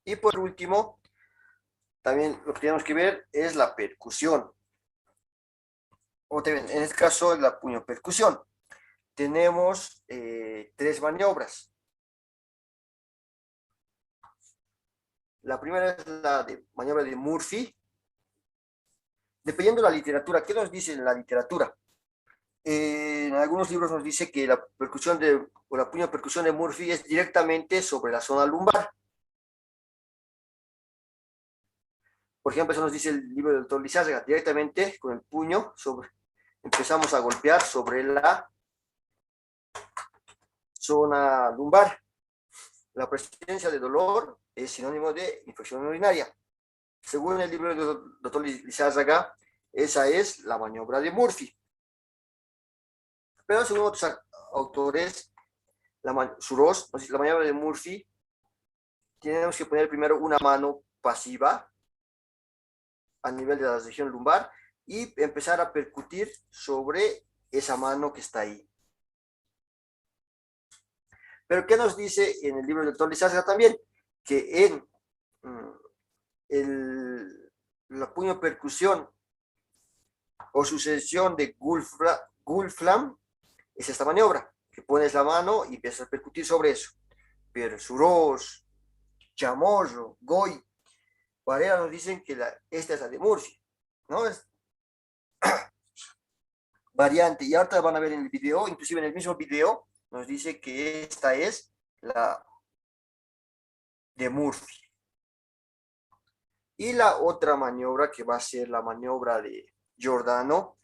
Y por último, también lo que tenemos que ver es la percusión. O también, en este caso, la puñopercusión. Tenemos 3 maniobras. La primera es la maniobra de Murphy. Dependiendo de la literatura, ¿qué nos dice la literatura? En algunos libros nos dice que la puñopercusión de Murphy es directamente sobre la zona lumbar. Por ejemplo, eso nos dice el libro del doctor Lizárraga, directamente con el puño empezamos a golpear sobre la zona lumbar. La presencia de dolor es sinónimo de infección urinaria. Según el libro del doctor Lizárraga, esa es la maniobra de Murphy. Pero según otros autores, Suros, la maniobra de Murphy, tenemos que poner primero una mano pasiva a nivel de la región lumbar y empezar a percutir sobre esa mano que está ahí. Pero ¿qué nos dice en el libro del doctor Lizárraga también? Que en la puñopercusión o sucesión de Wolfram es esta maniobra, que pones la mano y empiezas a percutir sobre eso. Pero Suros, Chamorro, Goy, Varela nos dicen que esta es la de Murphy, ¿no? Es variante, y ahorita van a ver en el video, inclusive en el mismo video, nos dice que esta es la de Murphy. Y la otra maniobra que va a ser la maniobra de Giordano,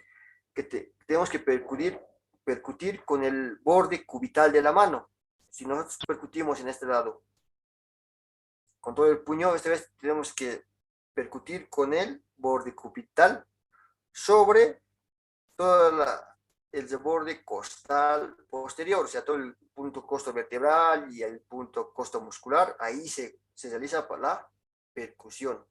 que tenemos que percutir con el borde cubital de la mano. Si nosotros percutimos en este lado con todo el puño, esta vez tenemos que percutir con el borde cubital sobre todo el borde costal posterior, o sea, todo el punto costo vertebral y el punto costo muscular. Ahí se realiza para la percusión.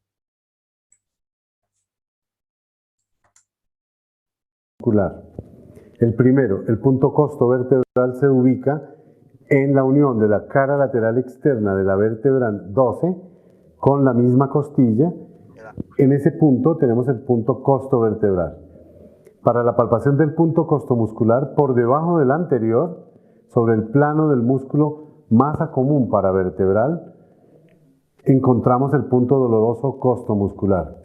El primero, el punto costo vertebral, se ubica en la unión de la cara lateral externa de la vértebra 12 con la misma costilla. En ese punto tenemos el punto costo vertebral. Para la palpación del punto costo muscular, por debajo del anterior, sobre el plano del músculo masa común paravertebral, encontramos el punto doloroso costo muscular.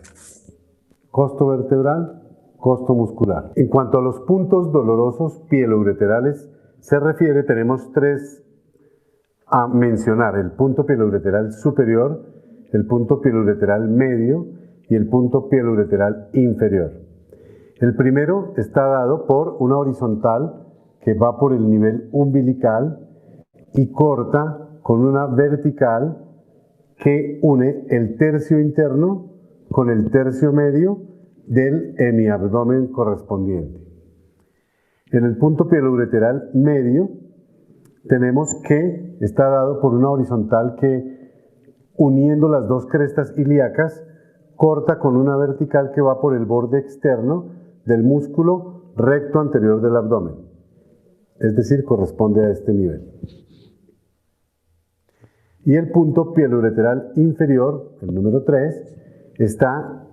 Costo vertebral, costo muscular. En cuanto a los puntos dolorosos pieloureterales se refiere, tenemos tres a mencionar: el punto pieloureteral superior, el punto pieloureteral medio y el punto pieloureteral inferior. El primero está dado por una horizontal que va por el nivel umbilical y corta con una vertical que une el tercio interno con el tercio medio del hemiabdomen correspondiente. En el punto pieloureteral medio tenemos que está dado por una horizontal que, uniendo las dos crestas ilíacas, corta con una vertical que va por el borde externo del músculo recto anterior del abdomen, es decir, corresponde a este nivel. Y el punto pieloureteral inferior, el número 3, está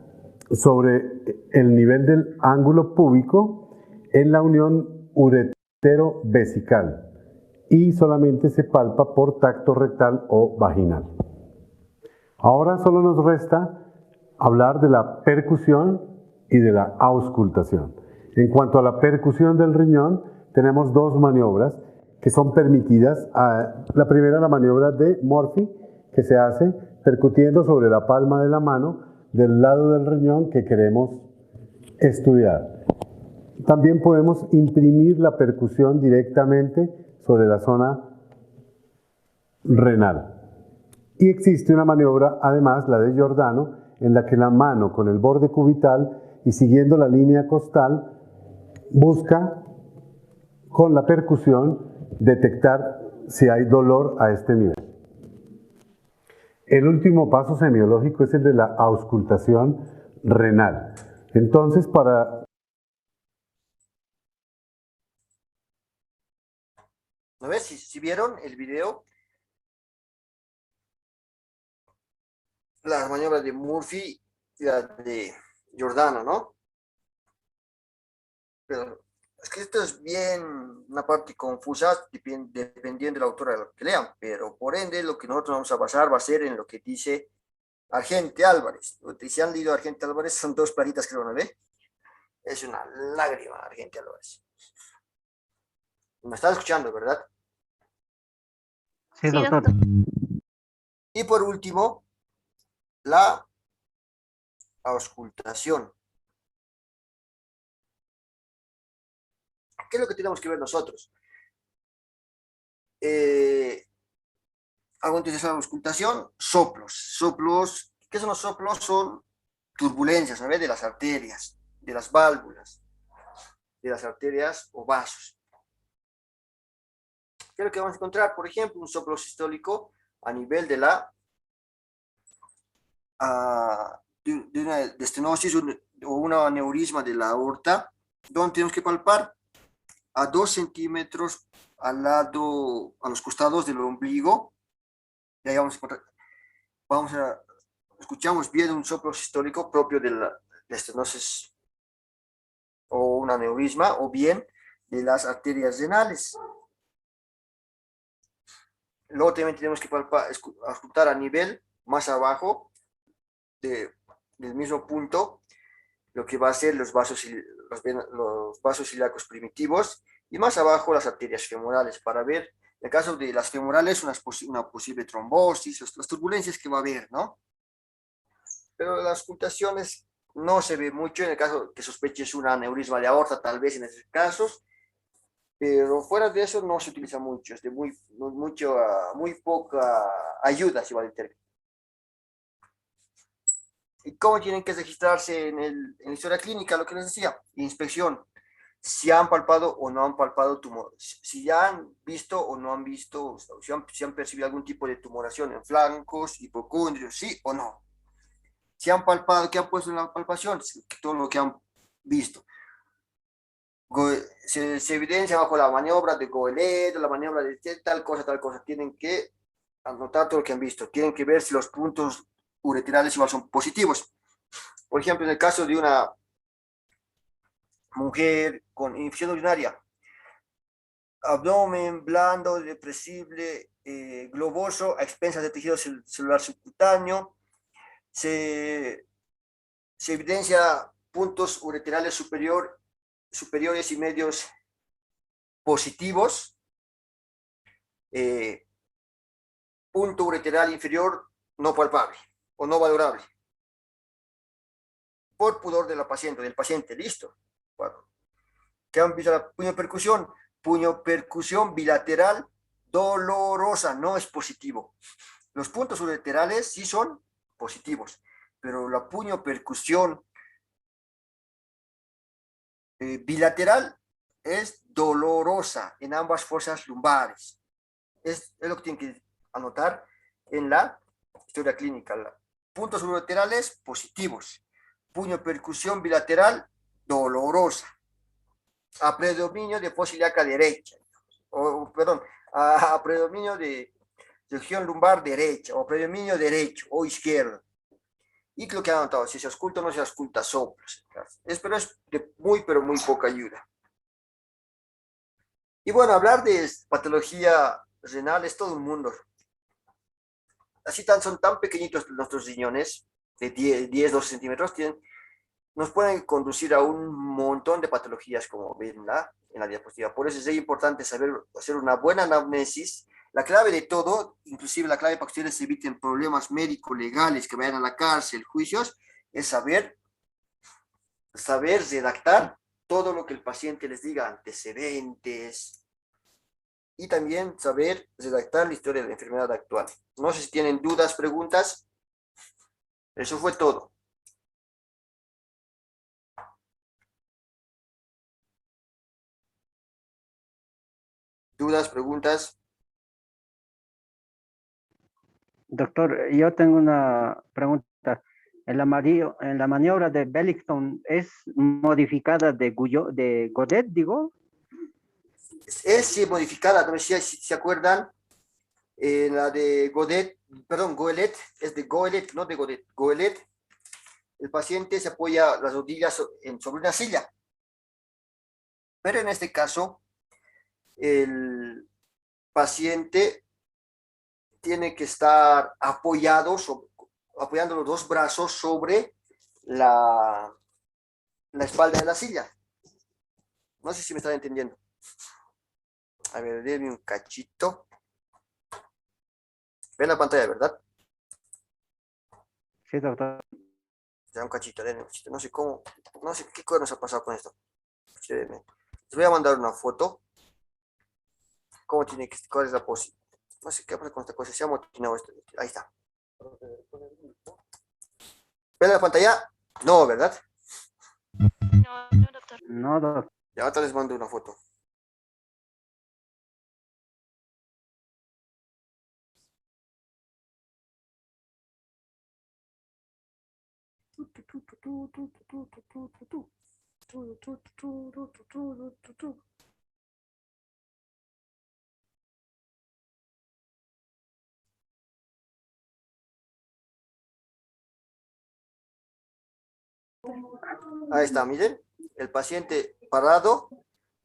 sobre el nivel del ángulo púbico en la unión uretero-vesical y solamente se palpa por tacto rectal o vaginal. Ahora solo nos resta hablar de la percusión y de la auscultación. En cuanto a la percusión del riñón, tenemos dos maniobras que son permitidas. La primera, la maniobra de Murphy, que se hace percutiendo sobre la palma de la mano del lado del riñón que queremos estudiar. También podemos imprimir la percusión directamente sobre la zona renal. Y existe una maniobra, además, la de Giordano, en la que la mano con el borde cubital y siguiendo la línea costal busca con la percusión detectar si hay dolor a este nivel. El último paso semiológico es el de la auscultación renal. Entonces, para... ¿No ves? Si vieron el video, las maniobras de Murphy y las de Giordano, ¿no? Pero es que esto es bien una parte confusa, dependiendo de la autora de lo que lean, pero por ende lo que nosotros vamos a basar va a ser en lo que dice Argente Álvarez. Si han leído Argente Álvarez, son dos planitas que van a ver. Es una lágrima, Argente Álvarez. Me estás escuchando, ¿verdad? Sí, doctor. Y por último, la auscultación. ¿Qué es lo que tenemos que ver nosotros? Hago entonces la auscultación, soplos. ¿Qué son los soplos? Son turbulencias, ¿sabes? De las arterias, de las válvulas, de las arterias o vasos. ¿Qué es lo que vamos a encontrar? Por ejemplo, un soplo sistólico a nivel de la de una estenosis o una aneurisma de la aorta, donde tenemos que palpar a 2 centímetros al lado, a los costados del ombligo. Y ahí escuchamos bien un soplo sistólico propio de la estenosis o un aneurisma, o bien de las arterias renales. Luego también tenemos que auscultar a nivel más abajo del mismo punto, lo que va a ser los vasos ilíacos primitivos, y más abajo las arterias femorales, para ver En el caso de las femorales, una posible trombosis, las turbulencias que va a haber, ¿no? Pero las ocultaciones no se ve mucho. En el caso que sospeches un aneurisma de aorta, tal vez en esos casos, pero fuera de eso no se utiliza mucho, es de muy poca ayuda, si vale el término. ¿Y cómo tienen que registrarse en la historia clínica? Lo que les decía, inspección, si han palpado o no han palpado tumor, si ya han visto o no han visto, si han percibido algún tipo de tumoración en flancos, hipocondrios, sí o no. Si han palpado, ¿qué han puesto en la palpación? Todo lo que han visto. Se evidencia bajo la maniobra de Goelet, la maniobra de tal cosa. Tienen que anotar todo lo que han visto. Tienen que ver si los puntos ureterales igual son positivos. Por ejemplo, en el caso de una mujer con infección urinaria, abdomen blando, depresible, globoso, a expensas de tejido celular subcutáneo, se evidencia puntos ureterales superiores y medios positivos, punto ureteral inferior no palpable o no valorable, por pudor de la paciente, del paciente, listo. Bueno, ¿qué han visto? La puño percusión bilateral dolorosa, no es positivo. Los puntos ureterales sí son positivos, pero la puño percusión bilateral es dolorosa en ambas fosas lumbares. Es lo que tienen que anotar en la historia clínica. Puntos ureterales positivos. Puño percusión bilateral dolorosa. A predominio de fosa ilíaca derecha. A predominio de región lumbar derecha, o predominio derecho o izquierdo. Y lo que han anotado, si se oculta o no se oculta, soplos. Pero es de pero muy poca ayuda. Y bueno, hablar de patología renal es todo un mundo. Así son tan pequeñitos nuestros riñones, de 10 12 centímetros, nos pueden conducir a un montón de patologías, como ven en la diapositiva. Por eso es importante saber hacer una buena anamnesis. La clave de todo, inclusive la clave para que ustedes se eviten problemas médico-legales, que vayan a la cárcel, juicios, es saber redactar todo lo que el paciente les diga, antecedentes, y también saber redactar la historia de la enfermedad actual. No sé si tienen dudas, preguntas. Eso fue todo. ¿Dudas, preguntas? Doctor, yo tengo una pregunta. En la maniobra de Bellington, ¿es modificada de Godet, digo? Es modificada, no sé si se acuerdan, la de Goelet, es de Goelet, no de Godet, Goelet. El paciente se apoya las rodillas sobre una silla. Pero en este caso, el paciente tiene que estar apoyando los dos brazos sobre la espalda de la silla. No sé si me están entendiendo. A ver, déme un cachito. Ven la pantalla, ¿verdad? Sí, doctor. Ya un cachito, denme un cachito. No sé cómo, no sé qué cosa nos ha pasado con esto. Les voy a mandar una foto. ¿Cuál es la posición? No sé qué pasa con esta cosa. Se ha amotinado esto. Ahí está. ¿Ven la pantalla? No, ¿verdad? No, doctor. No, doctor. Ya ahora les mando una foto. Ahí está, miren. El paciente parado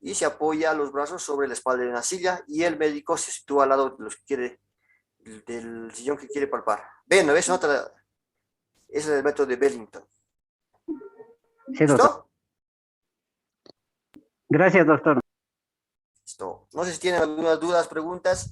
y se apoya los brazos sobre la espalda de una silla y el médico se sitúa al lado de los que quiere, del sillón que quiere palpar. Ven, ¿no ves? Ese es el método de Bellington. Sí, doctor. ¿Listo? Gracias, doctor. Listo. No No sé si tienen algunas dudas, preguntas.